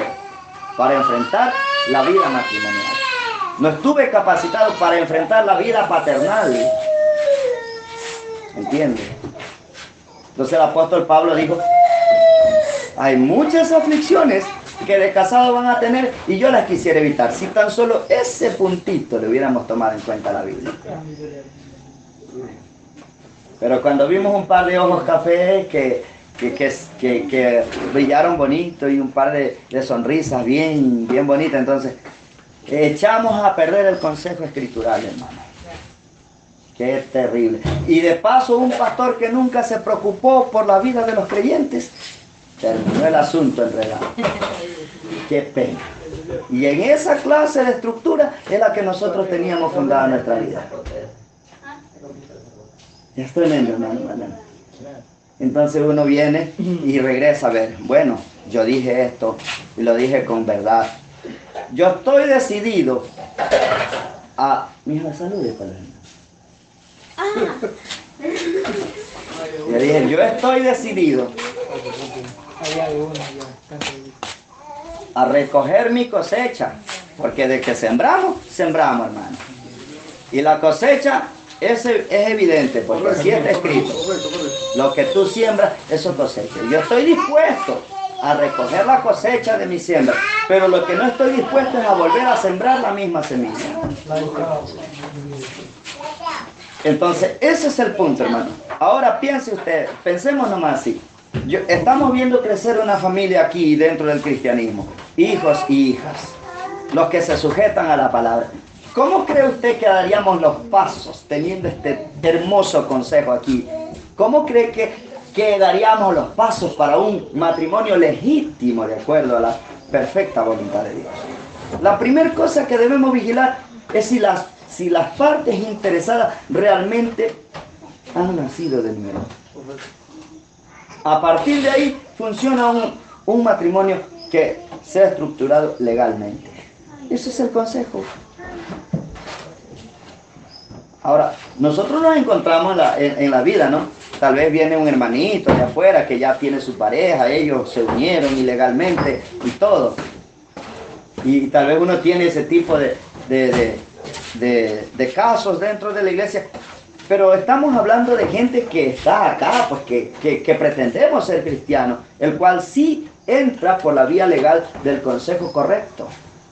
Speaker 1: para enfrentar la vida matrimonial. No estuve capacitado para enfrentar la vida paternal. ¿Entiendes? Entonces el apóstol Pablo dijo, hay muchas aflicciones que de casado van a tener y yo las quisiera evitar. Si tan solo ese puntito le hubiéramos tomado en cuenta a la Biblia. Pero cuando vimos un par de ojos café que brillaron bonito y un par de sonrisas bien bonitas, entonces echamos a perder el consejo escritural, hermano. Qué terrible. Y de paso, un pastor que nunca se preocupó por la vida de los creyentes, terminó el asunto enredado. Qué pena. Y en esa clase de estructura es la que nosotros teníamos fundada nuestra vida. Es tremendo, hermano. Entonces uno viene y regresa a ver, bueno, yo dije esto y lo dije con verdad. Yo estoy decidido a... Mi hija, salude para yo dije, yo estoy decidido a recoger mi cosecha, porque de que sembramos, hermano. Y la cosecha es evidente, porque así está escrito. Lo que tú siembras, eso cosecha. Yo estoy dispuesto a recoger la cosecha de mi siembra, pero lo que no estoy dispuesto es a volver a sembrar la misma semilla. Entonces, ese es el punto, hermano. Ahora piense usted, pensemos nomás así. Estamos viendo crecer una familia aquí dentro del cristianismo, hijos y hijas, los que se sujetan a la palabra. ¿Cómo cree usted que daríamos los pasos teniendo este hermoso consejo aquí? ¿Cómo cree que daríamos los pasos para un matrimonio legítimo de acuerdo a la perfecta voluntad de Dios? La primera cosa que debemos vigilar es si las partes interesadas realmente han nacido de nuevo. A partir de ahí funciona un matrimonio que sea estructurado legalmente. Ese es el consejo. Ahora, nosotros nos encontramos en la vida, ¿no? Tal vez viene un hermanito de afuera que ya tiene su pareja, ellos se unieron ilegalmente y todo. Y tal vez uno tiene ese tipo de casos dentro de la iglesia. Pero estamos hablando de gente que está acá, pues que pretendemos ser cristianos, el cual sí entra por la vía legal del consejo correcto.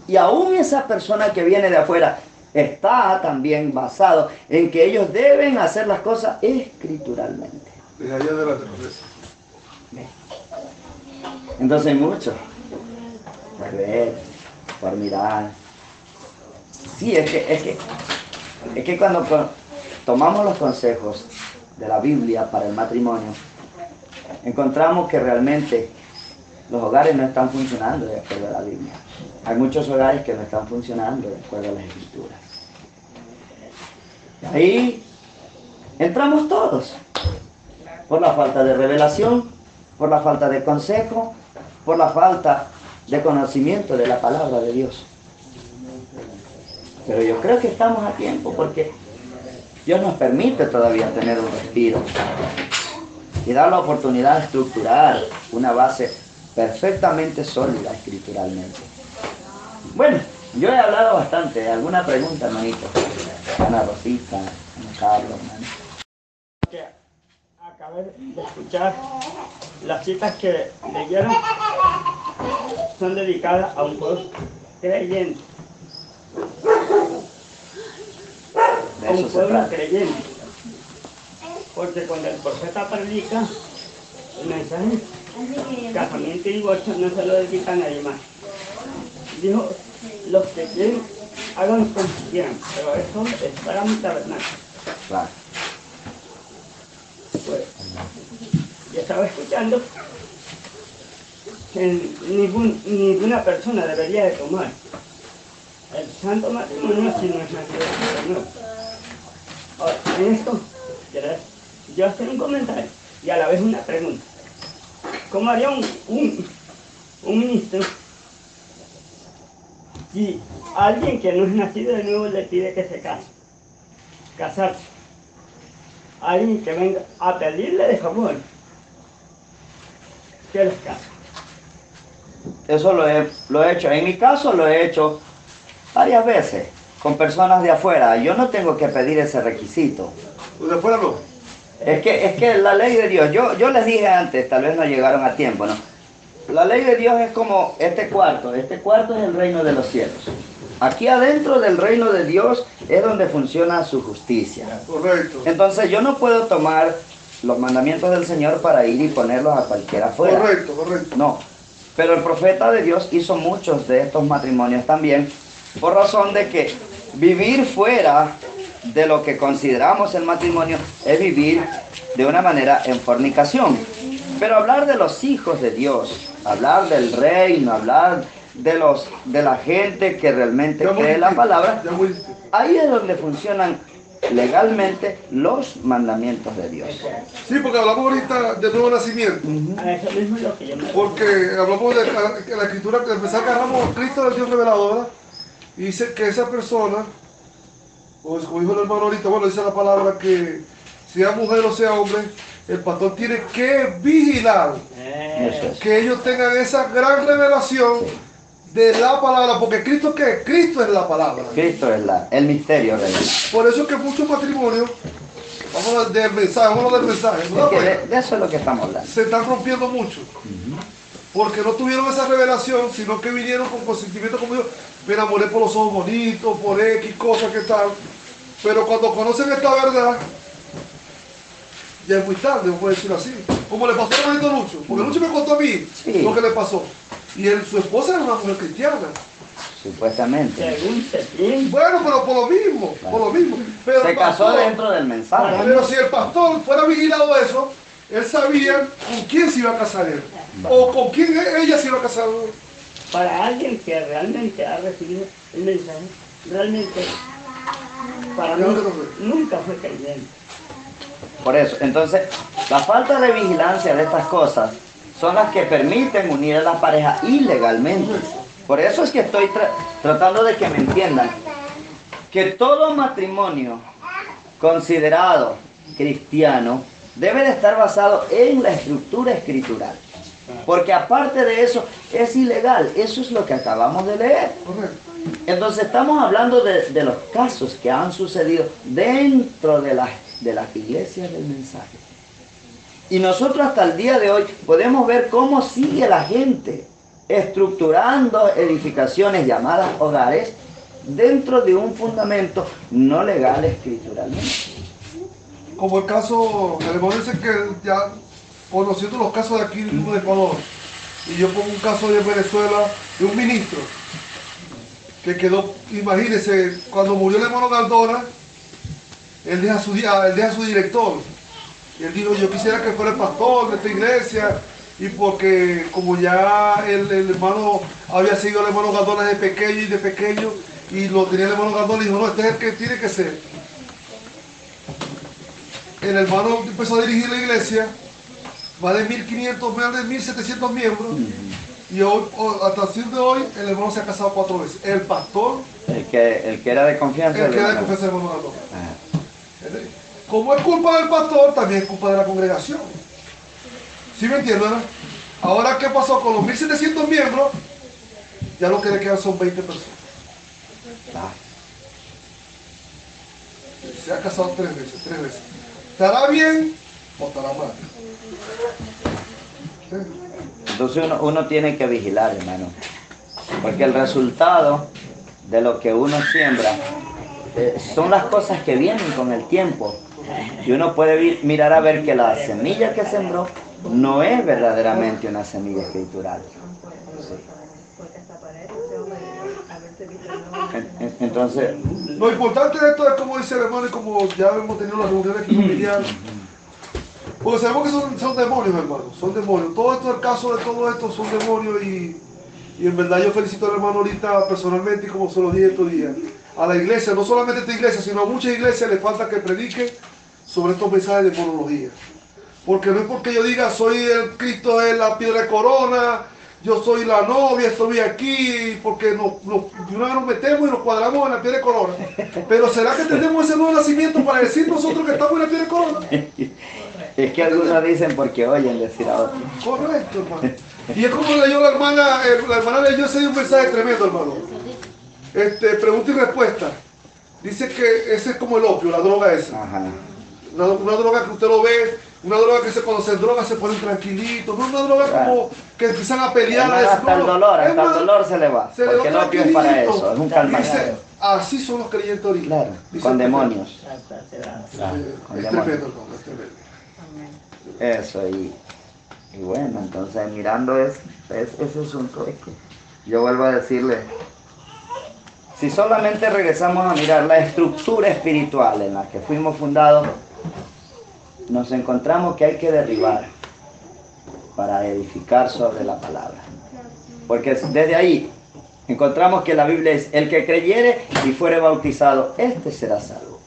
Speaker 1: Y aún esa persona que viene de afuera está también basado en que ellos deben hacer las cosas escrituralmente.
Speaker 2: Desde allá adelante.
Speaker 1: Entonces hay mucho por ver, por mirar. Sí, es que cuando tomamos los consejos de la Biblia para el matrimonio, encontramos que realmente los hogares no están funcionando de acuerdo a la Biblia. Hay muchos hogares que no están funcionando de acuerdo a las Escrituras. Ahí entramos todos, por la falta de revelación, por la falta de consejo, por la falta de conocimiento de la palabra de Dios. Pero yo creo que estamos a tiempo, porque Dios nos permite todavía tener un respiro y dar la oportunidad de estructurar una base perfectamente sólida escrituralmente. Bueno, yo he hablado bastante. ¿Alguna pregunta, hermanito? Ana Rosita, Ana Carlos, hermano.
Speaker 7: Que acabé de escuchar, las citas que leyeron son dedicadas a un pueblo creyente. A un pueblo creyente. Porque cuando el profeta predica el mensaje, casamiento y divorcio no se lo dedica a nadie más. Dijo, los que quieren, hagan como quieran, pero eso es para mi tabernáculo.
Speaker 1: Claro.
Speaker 7: Pues, yo estaba escuchando que ninguna persona debería de tomar el santo matrimonio si no es nacido del Señor. Ahora, en esto, quiero yo hacer un comentario y a la vez una pregunta. ¿Cómo haría un ministro si alguien que no es nacido de nuevo le pide que se case? Casarse. Alguien que venga a pedirle de favor que los case.
Speaker 1: Eso lo he hecho. En mi caso lo he hecho varias veces con personas de afuera. Yo no tengo que pedir ese requisito.
Speaker 2: ¿De afuera no?
Speaker 1: Es que la ley de Dios, yo les dije antes, tal vez no llegaron a tiempo, ¿no? la ley de Dios es como este cuarto es el reino de los cielos. Aquí adentro del reino de Dios es donde funciona su justicia.
Speaker 2: Correcto.
Speaker 1: Entonces yo no puedo tomar los mandamientos del Señor para ir y ponerlos a cualquiera afuera.
Speaker 2: Correcto, correcto.
Speaker 1: No, pero el profeta de Dios hizo muchos de estos matrimonios también, por razón de que vivir fuera de lo que consideramos el matrimonio es vivir de una manera en fornicación. Pero hablar de los hijos de Dios, hablar del reino, hablar de la gente que realmente
Speaker 2: Ya muy
Speaker 1: cree la
Speaker 2: distinto,
Speaker 1: palabra,
Speaker 2: ya muy distinto.
Speaker 1: ahí es donde funcionan legalmente los mandamientos de Dios.
Speaker 2: Sí, porque hablamos ahorita de nuevo nacimiento.
Speaker 7: A eso mismo es lo que yo me
Speaker 2: Porque hablamos de la escritura, que empezar que agarramos Cristo del Dios revelado, ¿verdad? Y dice que esa persona, o como dijo el hermano ahorita, bueno, dice la palabra que sea mujer o sea hombre, el pastor tiene que vigilar
Speaker 1: Eso es.
Speaker 2: que ellos tengan esa gran revelación de la palabra, porque Cristo, ¿qué? Cristo es la palabra.
Speaker 1: Cristo es el misterio real.
Speaker 2: Por eso es que muchos matrimonios, vamos del mensaje, ¿no?
Speaker 1: Es que de eso es lo que estamos hablando.
Speaker 2: Se están rompiendo mucho. Porque no tuvieron esa revelación, sino que vinieron con consentimiento como yo. Me enamoré por los ojos bonitos, por X cosas que tal. Pero cuando conocen esta verdad, ya es muy tarde, no puedo decirlo así. Como le pasó a hermanito Lucho. Porque Lucho me contó a mí
Speaker 1: Sí.
Speaker 2: lo que le pasó. Y su esposa era una mujer cristiana.
Speaker 1: Supuestamente.
Speaker 7: según se piensa.
Speaker 2: Bueno, pero por lo mismo, por lo mismo. Pero
Speaker 1: Se
Speaker 2: el
Speaker 1: casó
Speaker 2: pastor-
Speaker 1: dentro del mensaje.
Speaker 2: Pero si el pastor fuera vigilado eso, él sabía con quién se iba a casar él. O con quién ella se iba a casar.
Speaker 7: Para alguien que realmente ha recibido el mensaje, realmente para mí nunca fue creyente.
Speaker 1: Por eso, entonces, la falta de vigilancia de estas cosas son las que permiten unir a la pareja ilegalmente. Por eso es que estoy tratando de que me entiendan que todo matrimonio considerado cristiano debe de estar basado en la estructura escritural. Porque aparte de eso, es ilegal. Eso es lo que acabamos de leer.
Speaker 2: Correcto.
Speaker 1: Entonces estamos hablando de los casos que han sucedido dentro de las iglesias del mensaje. Y nosotros hasta el día de hoy podemos ver cómo sigue la gente estructurando edificaciones llamadas hogares dentro de un fundamento no legal escrituralmente.
Speaker 2: Como el caso, el hermano dice que ya conociendo los casos de aquí mismo de Ecuador, y yo pongo un caso de Venezuela de un ministro que quedó, imagínense, cuando murió el hermano Galdona, él deja su director. Y él dijo, yo quisiera que fuera el pastor de esta iglesia, y porque como ya el hermano había seguido al hermano Galdona desde pequeño, y lo tenía el hermano Galdona, y dijo, no, este es el que tiene que ser. El hermano empezó a dirigir la iglesia, más de 1.500, más de 1.700 miembros, y hoy, hasta el día de hoy, el hermano se ha casado 4 veces. El pastor,
Speaker 1: El que era de confianza.
Speaker 2: el que era de
Speaker 1: hermano.
Speaker 2: confianza del hermano Galdona.
Speaker 1: Ajá.
Speaker 2: Como es culpa del pastor, también es culpa de la congregación. ¿Sí me entienden? ¿No? Ahora, ¿qué pasó con los 1.700 miembros? Ya lo que le quedan son 20 personas.
Speaker 1: Ah,
Speaker 2: Se ha casado 3 veces. ¿Estará bien o estará mal? ¿Sí?
Speaker 1: Entonces uno tiene que vigilar, hermano. Porque el resultado de lo que uno siembra son las cosas que vienen con el tiempo. Y uno puede mirar a ver que la semilla que sembró no es verdaderamente una semilla escritural. Entonces,
Speaker 2: Lo importante de esto es, como dice el hermano, y como ya hemos tenido las reuniones aquí familiares, porque sabemos que son demonios, hermano, son demonios. Todo esto, el caso de todo esto, son demonios, y en verdad yo felicito al hermano ahorita personalmente, y como se lo dije estos días, a la iglesia, no solamente a esta iglesia, sino a muchas iglesias les falta que prediquen sobre estos mensajes de monología. Porque no es porque yo diga, soy el Cristo de la piedra de corona, yo soy la novia, estoy aquí, porque una vez nos metemos y nos cuadramos en la piedra de corona. Pero ¿será que tenemos ese nuevo nacimiento para decir nosotros que estamos en la piedra de corona?
Speaker 1: es que algunos dicen porque oyen decir a otros.
Speaker 2: Correcto, hermano. Y es como leyó la hermana leyó ese un mensaje tremendo, hermano. Pregunta y respuesta. Dice que ese es como el opio, la droga esa.
Speaker 1: Ajá.
Speaker 2: Una droga que usted lo ve Una droga que cuando se droga se ponen tranquilitos. No una droga
Speaker 1: Claro.
Speaker 2: como que empiezan a pelear.
Speaker 1: Además,
Speaker 2: a decir,
Speaker 1: hasta el
Speaker 2: no,
Speaker 1: dolor,
Speaker 2: es
Speaker 1: hasta el
Speaker 2: una-
Speaker 1: dolor se le va.
Speaker 2: se le
Speaker 1: Porque el
Speaker 2: va
Speaker 1: opio es para
Speaker 2: tranquilito.
Speaker 1: eso, es un
Speaker 2: Dice,
Speaker 1: calmante.
Speaker 2: así son los creyentes ahorita.
Speaker 1: Claro,
Speaker 2: Dice
Speaker 1: con
Speaker 2: el
Speaker 1: demonios.
Speaker 4: Claro.
Speaker 1: Con
Speaker 2: Es
Speaker 1: demonios.
Speaker 2: tremendo, hermano, es tremendo.
Speaker 1: Eso, y bueno, entonces mirando ese asunto, es que yo vuelvo a decirle, si solamente regresamos a mirar la estructura espiritual en la que fuimos fundados, nos encontramos que hay que derribar para edificar sobre la palabra. Porque desde ahí encontramos que la Biblia es, el que creyere y fuere bautizado, este será salvo.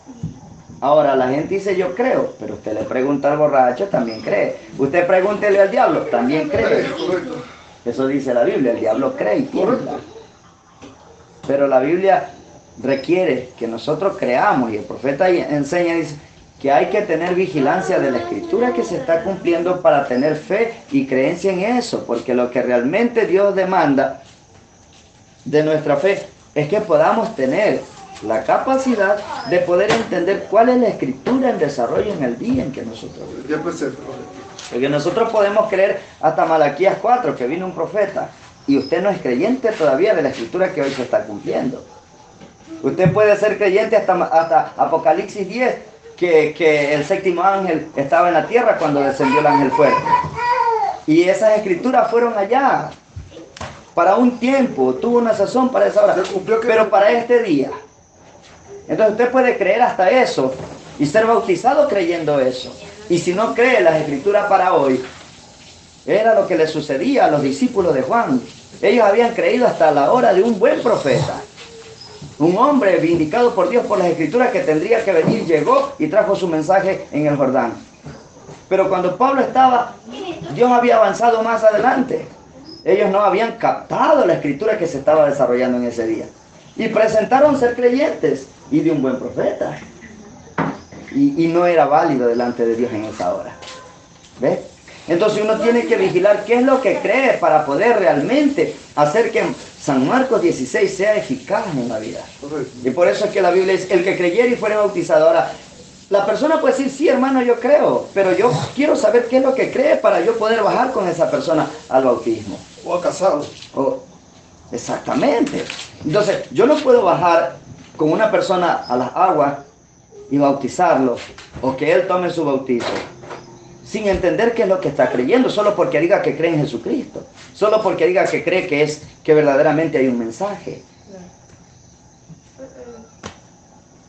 Speaker 1: Ahora la gente dice yo creo, pero usted le pregunta al borracho, también cree. Usted pregúntele al diablo, también cree.
Speaker 2: Correcto.
Speaker 1: Eso dice la Biblia, el diablo cree y tiembla. Pero la Biblia requiere que nosotros creamos, y el profeta ahí enseña, dice, que hay que tener vigilancia de la escritura que se está cumpliendo para tener fe y creencia en eso, porque lo que realmente Dios demanda de nuestra fe es que podamos tener la capacidad de poder entender cuál es la escritura en desarrollo en el día en que nosotros vivimos.
Speaker 2: Ya presente, correcto.
Speaker 1: Porque nosotros podemos creer hasta Malaquías 4, que vino un profeta, y usted no es creyente todavía de la escritura que hoy se está cumpliendo. Usted puede ser creyente hasta Apocalipsis 10, que el séptimo ángel estaba en la tierra cuando descendió el ángel fuerte. Y esas escrituras fueron allá, para un tiempo, tuvo una sazón para esa hora,
Speaker 2: Se cumplió que-
Speaker 1: pero para este día. Entonces usted puede creer hasta eso y ser bautizado creyendo eso. Y si no cree las escrituras para hoy, era lo que le sucedía a los discípulos de Juan. Ellos habían creído hasta la hora de un buen profeta. Un hombre vindicado por Dios por las escrituras que tendría que venir, llegó y trajo su mensaje en el Jordán. Pero cuando Pablo estaba, Dios había avanzado más adelante. Ellos no habían captado la escritura que se estaba desarrollando en ese día. Y presentaron ser creyentes y de un buen profeta. Y no era válido delante de Dios en esa hora. ¿Ves? Entonces uno tiene que vigilar qué es lo que cree para poder realmente hacer que San Marcos 16 sea eficaz en la vida.
Speaker 2: Correcto.
Speaker 1: Y por eso es que la Biblia es el que creyera y fuera bautizado. Ahora, la persona puede decir, sí hermano, yo creo, pero yo quiero saber qué es lo que cree para yo poder bajar con esa persona al bautismo.
Speaker 2: O a casado.
Speaker 1: Exactamente. Entonces, yo no puedo bajar con una persona a las aguas y bautizarlo, o que él tome su bautizo, sin entender qué es lo que está creyendo, solo porque diga que cree en Jesucristo, solo porque diga que cree que verdaderamente hay un mensaje.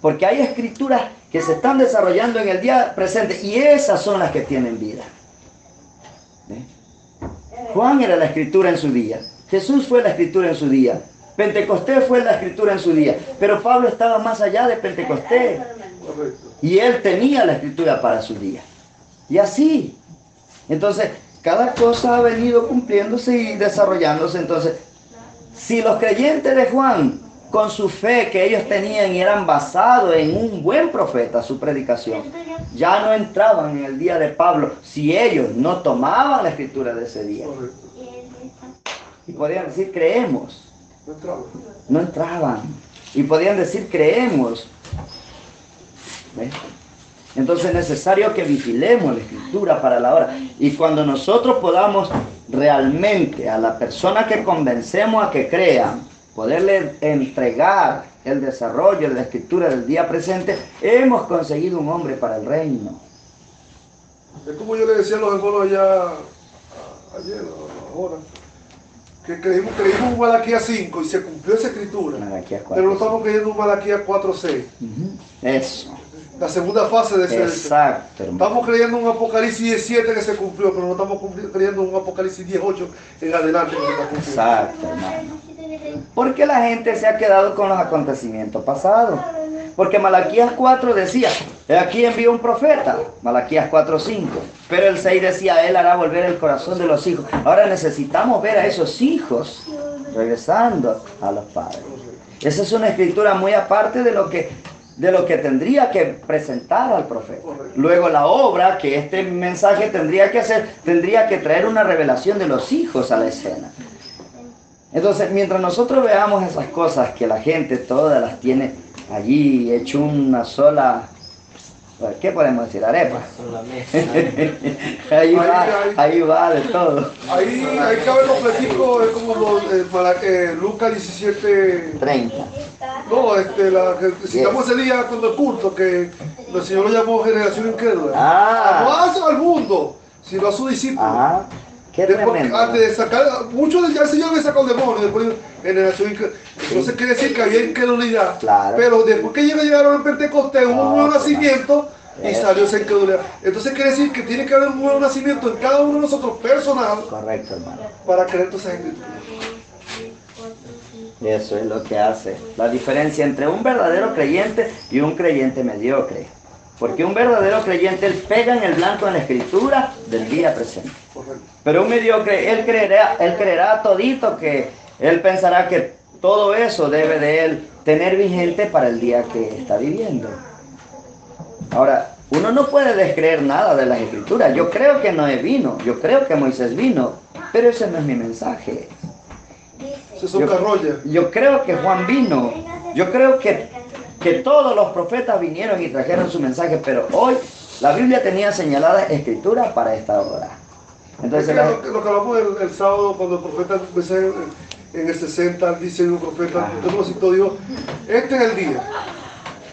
Speaker 1: Porque hay escrituras que se están desarrollando en el día presente y esas son las que tienen vida. ¿Ve? Juan era la escritura en su día, Jesús fue la escritura en su día, Pentecostés fue la escritura en su día, pero Pablo estaba más allá de Pentecostés
Speaker 2: Correcto.
Speaker 1: y él tenía la escritura para su día. Y así. Entonces, cada cosa ha venido cumpliéndose y desarrollándose. Entonces, si los creyentes de Juan, con su fe que ellos tenían y eran basados en un buen profeta, su predicación, ya no entraban en el día de Pablo si ellos no tomaban la escritura de ese día.
Speaker 2: Correcto.
Speaker 1: Y podían decir, creemos.
Speaker 2: No entraba.
Speaker 1: No entraban. Y podían decir, creemos. ¿Ves? Entonces es necesario que vigilemos la escritura para la hora. Y cuando nosotros podamos realmente a la persona que convencemos a que crea, poderle entregar el desarrollo de la escritura del día presente, hemos conseguido un hombre para el reino.
Speaker 2: Es como yo le decía a los hermanos allá ayer, ahora, que creímos un Malaquías 5 y se cumplió esa escritura.
Speaker 1: Malaquías 4.
Speaker 2: Pero no estamos creyendo un Malaquías 4:6.
Speaker 1: Eso.
Speaker 2: La segunda fase de ese.
Speaker 1: Exacto, hermano.
Speaker 2: Estamos creyendo un Apocalipsis 17 que se cumplió, pero no estamos creyendo un Apocalipsis 18 en adelante que se está cumpliendo.
Speaker 1: Exacto, hermano. Porque la gente se ha quedado con los acontecimientos pasados. Porque Malaquías 4 decía, aquí envió un profeta, Malaquías 4:5. Pero el 6 decía, él hará volver el corazón de los hijos. Ahora necesitamos ver a esos hijos regresando a los padres. Esa es una escritura muy aparte de lo que tendría que presentar al profeta. Luego la obra que este mensaje tendría que hacer, tendría que traer una revelación de los hijos a la escena. Entonces, mientras nosotros veamos esas cosas que la gente todas las tiene allí hecho una sola ¿Qué podemos decir? Arepas.
Speaker 3: Son la mesa.
Speaker 1: Ahí va de todo.
Speaker 2: Ahí cabe completico, es como Lucas 17.
Speaker 1: 30.
Speaker 2: No, que citamos ese día cuando el culto, que el Señor lo llamó generación incrédula. No al mundo, sino a sus discípulos.
Speaker 1: Qué tremendo.
Speaker 2: Antes de sacar, muchos ya el Señor había sacado el demonio, después generación incrédula. Entonces quiere decir que había incredulidad.
Speaker 1: Claro.
Speaker 2: Pero después que llegaron en Pentecostés, hubo un nuevo nacimiento y salió esa incredulidad. Entonces quiere decir que tiene que haber un nuevo nacimiento en cada uno de nosotros personal.
Speaker 1: Correcto, hermano.
Speaker 2: Para creer todas esas escrituras.
Speaker 1: Eso es lo que hace la diferencia entre un verdadero creyente y un creyente mediocre. Porque un verdadero creyente, él pega en el blanco en la escritura del día presente. Pero un mediocre, él creerá todito que él pensará que todo eso debe de él tener vigente para el día que está viviendo. Ahora, uno no puede descreer nada de las escrituras. Yo creo que Noé vino, yo creo que Moisés vino, pero ese no es mi mensaje. Yo creo que Juan vino, yo creo que todos los profetas vinieron y trajeron su mensaje, pero hoy la Biblia tenía señaladas escrituras para esta hora. Entonces,
Speaker 2: lo que hablamos el sábado cuando el profeta empezó en el 60, dice un profeta, dijo, este es el día.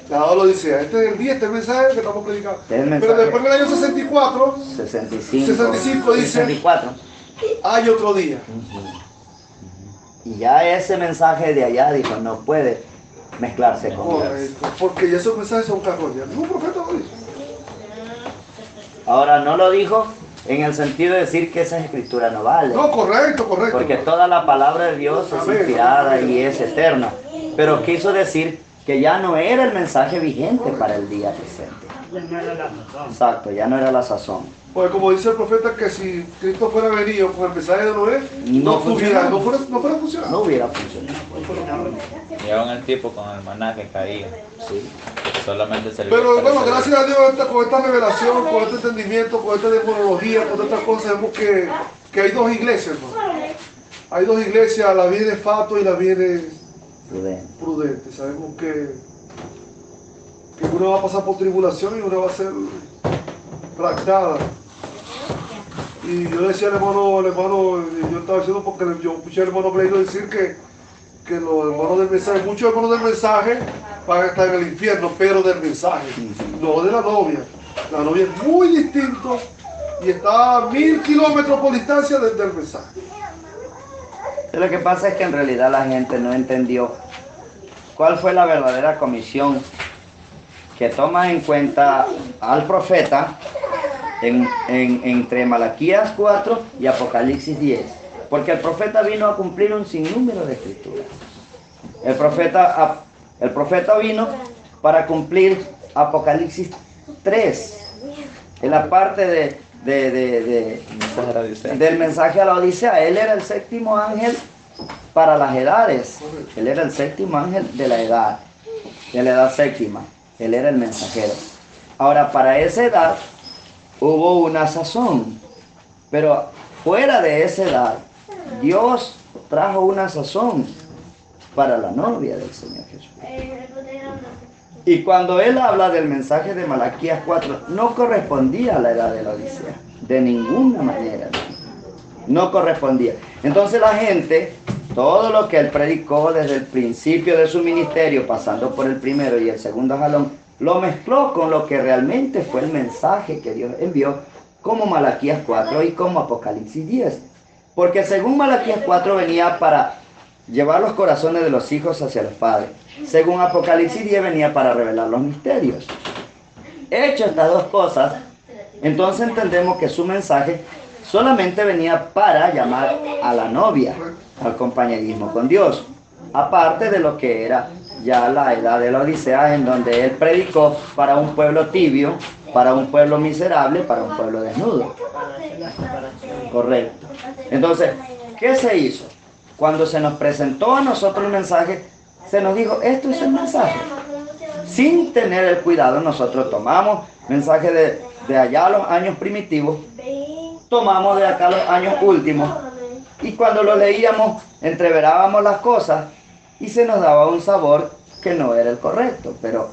Speaker 2: La lo dice, este es el día, este es el mensaje que estamos predicando. Pero después del año 64, 65 dice,
Speaker 1: 64.
Speaker 2: Hay otro día.
Speaker 1: Y ya ese mensaje de allá dijo, no puede mezclarse con Dios.
Speaker 2: Porque ya esos mensajes son carroñas. Un profeta lo dice.
Speaker 1: Ahora, no lo dijo en el sentido de decir que esa escritura no vale.
Speaker 2: No, correcto.
Speaker 1: Porque toda la palabra de Dios es inspirada y es eterna. Pero quiso decir que ya no era el mensaje vigente para el día presente.
Speaker 7: Ya no era la sazón.
Speaker 1: Exacto, ya no era la sazón.
Speaker 2: Pues como dice el profeta que si Cristo fuera venido con el mensaje de Noé, no fuera funcionado.
Speaker 1: No hubiera funcionado.
Speaker 4: Llevaban el tipo con el maná que caía.
Speaker 1: Sí.
Speaker 4: Solamente servía.
Speaker 2: Pero bueno, gracias a Dios con esta revelación, con este entendimiento, con esta demonología, con estas cosas, vemos que hay dos iglesias, hermano. Hay dos iglesias, la viene Fato y la viene Prudente. Sabemos que uno va a pasar por tribulación y uno va a ser fractada. Y yo decía al hermano, yo estaba diciendo porque yo escuché al hermano Bleiro decir que los hermanos del mensaje, muchos hermanos del mensaje van a estar en el infierno, pero del mensaje, no de la novia. La novia es muy distinto y está a 1000 kilómetros por distancia del mensaje.
Speaker 1: Lo que pasa es que en realidad la gente no entendió cuál fue la verdadera comisión que toma en cuenta al profeta entre Malaquías 4 y Apocalipsis 10. Porque el profeta vino a cumplir un sinnúmero de escrituras. El profeta vino para cumplir Apocalipsis 3. En la parte del mensaje a la Odisea. Él era el séptimo ángel para las edades. Él era el séptimo ángel de la edad séptima. Él era el mensajero. Ahora, para esa edad hubo una sazón, pero fuera de esa edad, Dios trajo una sazón para la novia del Señor Jesús. Y cuando él habla del mensaje de Malaquías 4, no correspondía a la edad de la Odisea, de ninguna manera, no correspondía. Entonces la gente, todo lo que él predicó desde el principio de su ministerio, pasando por el primero y el segundo jalón, lo mezcló con lo que realmente fue el mensaje que Dios envió, como Malaquías 4 y como Apocalipsis 10. Porque según Malaquías 4 venía para llevar los corazones de los hijos hacia los padres. Según Apocalipsis 10 venía para revelar los misterios. Hecho estas dos cosas, entonces entendemos que su mensaje solamente venía para llamar a la novia al compañerismo con Dios. Aparte de lo que era ya la edad de la Odisea, en donde él predicó para un pueblo tibio, para un pueblo miserable, para un pueblo desnudo. Correcto. Entonces, ¿qué se hizo? Cuando se nos presentó a nosotros el mensaje, se nos dijo, esto es el mensaje. Sin tener el cuidado, nosotros tomamos mensaje de allá los años primitivos, tomamos de acá los años últimos, y cuando lo leíamos, entreverábamos las cosas, y se nos daba un sabor que no era el correcto, pero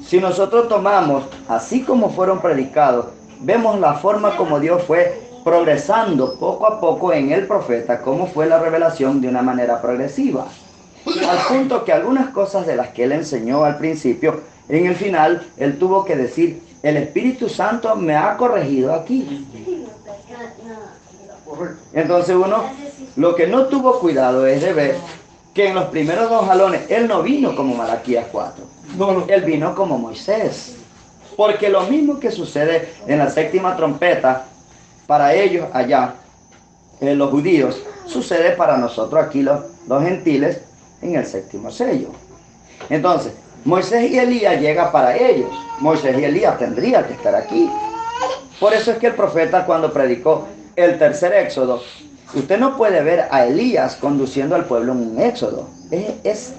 Speaker 1: Si nosotros tomamos, así como fueron predicados, vemos la forma como Dios fue progresando poco a poco en el profeta, cómo fue la revelación de una manera progresiva. Al punto que algunas cosas de las que él enseñó al principio, en el final, él tuvo que decir, el Espíritu Santo me ha corregido aquí.
Speaker 2: Correcto.
Speaker 1: Entonces uno, lo que no tuvo cuidado es de ver que en los primeros 2 jalones, él no vino como Malaquías 4.
Speaker 2: No.
Speaker 1: Él vino como Moisés. Porque lo mismo que sucede en la 7ª trompeta, para ellos allá, los judíos, sucede para nosotros aquí los gentiles en el 7º sello. Entonces, Moisés y Elías llega para ellos. Moisés y Elías tendrían que estar aquí. Por eso es que el profeta, cuando predicó el tercer éxodo, usted no puede ver a Elías conduciendo al pueblo en un éxodo. Es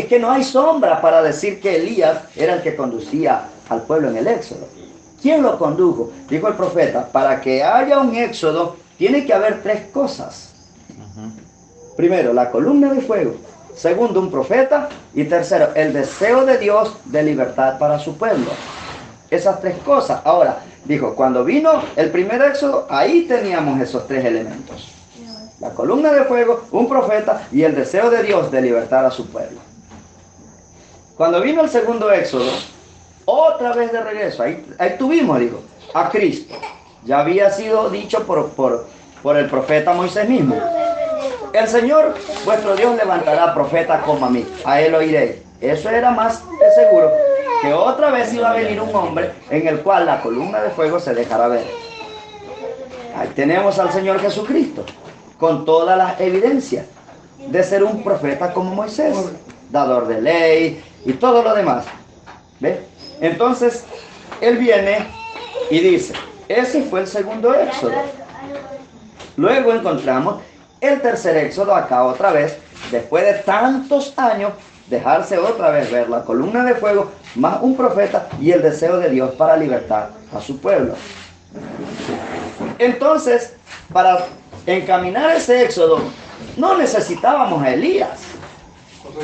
Speaker 1: que no hay sombra para decir que Elías era el que conducía al pueblo en el éxodo. ¿Quién lo condujo? Dijo el profeta, para que haya un éxodo, tiene que haber 3 cosas. Primero, la columna de fuego. Segundo, un profeta. Y tercero, el deseo de Dios de libertad para su pueblo. Esas 3 cosas. Ahora, dijo, cuando vino el primer éxodo, ahí teníamos esos 3 elementos. La columna de fuego, un profeta y el deseo de Dios de libertar a su pueblo. Cuando vino el segundo éxodo, otra vez de regreso, ahí tuvimos, dijo, a Cristo. Ya había sido dicho por el profeta Moisés mismo. El Señor, vuestro Dios, levantará profeta como a mí, a él oiréis. Eso era más de seguro, que otra vez iba a venir un hombre en el cual la columna de fuego se dejará ver. Ahí tenemos al Señor Jesucristo, con todas las evidencias de ser un profeta como Moisés, dador de ley y todo lo demás. ¿Ve? Entonces, él viene y dice, ese fue el segundo éxodo. Luego encontramos el tercer éxodo acá otra vez, después de tantos años, dejarse otra vez ver la columna de fuego, más un profeta y el deseo de Dios para libertar a su pueblo. Entonces, para encaminar ese éxodo, no necesitábamos a Elías,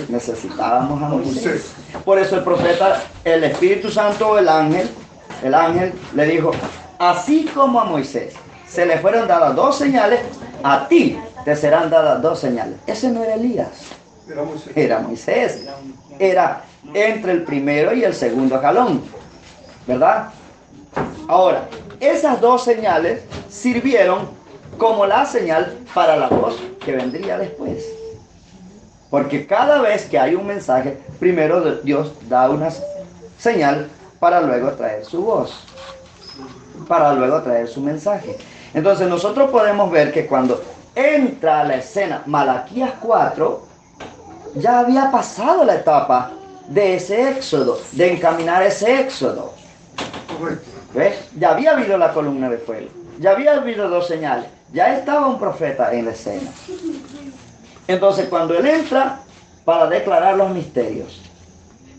Speaker 1: necesitábamos a Moisés. Por eso el profeta, el Espíritu Santo, el ángel le dijo, así como a Moisés se le fueron dadas 2 señales, a ti te serán dadas 2 señales. Ese no era Elías, era Moisés. Era entre el primero y el segundo jalón, ¿verdad? Ahora, esas 2 señales sirvieron como la señal para la voz que vendría después. Porque cada vez que hay un mensaje, primero Dios da una señal para luego traer su voz, para luego traer su mensaje. Entonces nosotros podemos ver que cuando entra a la escena Malaquías 4, ya había pasado la etapa de ese éxodo, de encaminar ese éxodo. ¿Ves? Ya había habido la columna de fuego, ya había habido 2 señales, ya estaba un profeta en la escena. Entonces cuando él entra para declarar los misterios,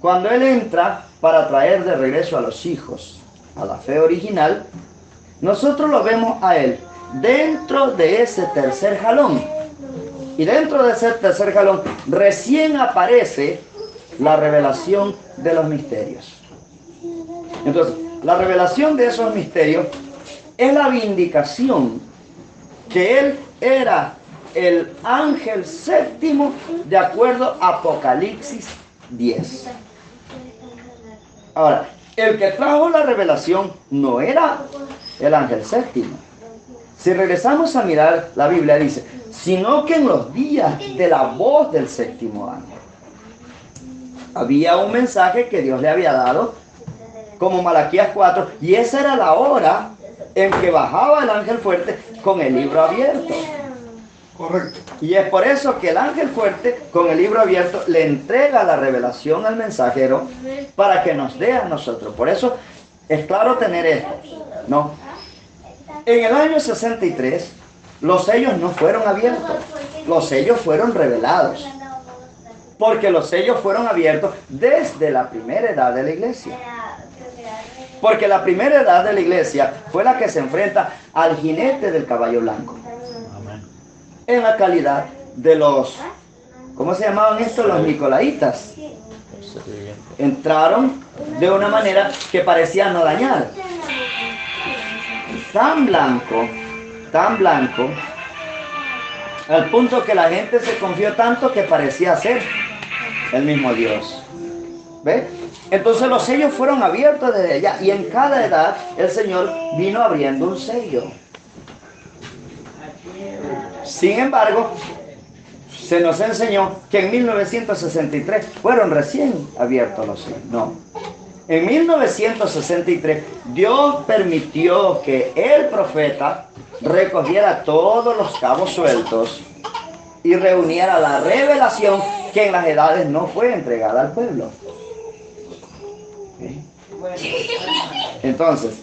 Speaker 1: cuando él entra para traer de regreso a los hijos a la fe original, nosotros lo vemos a él dentro de ese tercer jalón. Y dentro de ese tercer jalón recién aparece la revelación de los misterios. Entonces, la revelación de esos misterios es la vindicación que él era el ángel séptimo de acuerdo a Apocalipsis 10. Ahora, el que trajo la revelación no era el ángel séptimo. Si regresamos a mirar la Biblia, dice, sino que en los días de la voz del séptimo ángel, había un mensaje que Dios le había dado, como Malaquías 4, y esa era la hora en que bajaba el ángel fuerte con el libro abierto.
Speaker 2: Correcto.
Speaker 1: Y es por eso que el ángel fuerte, con el libro abierto, le entrega la revelación al mensajero para que nos dé a nosotros. Por eso es claro tener esto, ¿no? En el año 63, los sellos no fueron abiertos, los sellos fueron revelados. Porque los sellos fueron abiertos desde la primera edad de la iglesia. Porque la primera edad de la iglesia fue la que se enfrenta al jinete del caballo blanco. En la calidad de los, ¿cómo se llamaban estos? Los nicolaitas. Entraron de una manera que parecía no dañar. Tan blanco, al punto que la gente se confió tanto que parecía ser el mismo Dios. ¿Ve? Entonces los sellos fueron abiertos desde allá, y en cada edad el Señor vino abriendo un sello. Sin embargo, se nos enseñó que en 1963 fueron recién abiertos los sellos. No. En 1963 Dios permitió que el profeta recogiera todos los cabos sueltos y reuniera la revelación que en las edades no fue entregada al pueblo. Entonces,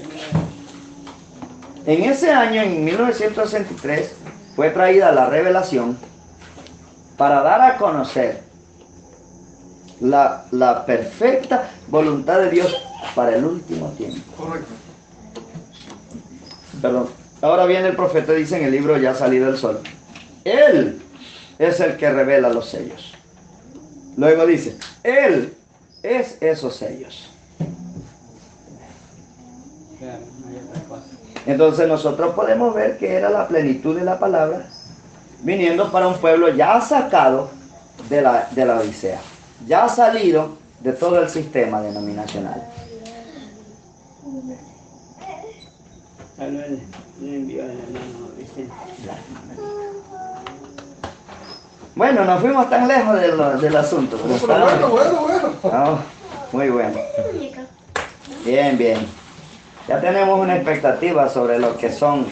Speaker 1: en ese año, en 1963, fue traída la revelación para dar a conocer la perfecta voluntad de Dios para el último tiempo.
Speaker 2: Correcto.
Speaker 1: Perdón. Ahora viene el profeta, dice en el libro Ya salido el sol. Él es el que revela los sellos. Luego dice, Él es esos sellos. Entonces nosotros podemos ver que era la plenitud de la palabra viniendo para un pueblo ya sacado de la Odisea, ya salido de todo el sistema denominacional. Bueno, nos fuimos tan lejos del asunto. Pero
Speaker 2: Bueno.
Speaker 1: Oh, muy bueno. Bien. Ya tenemos una expectativa sobre lo que son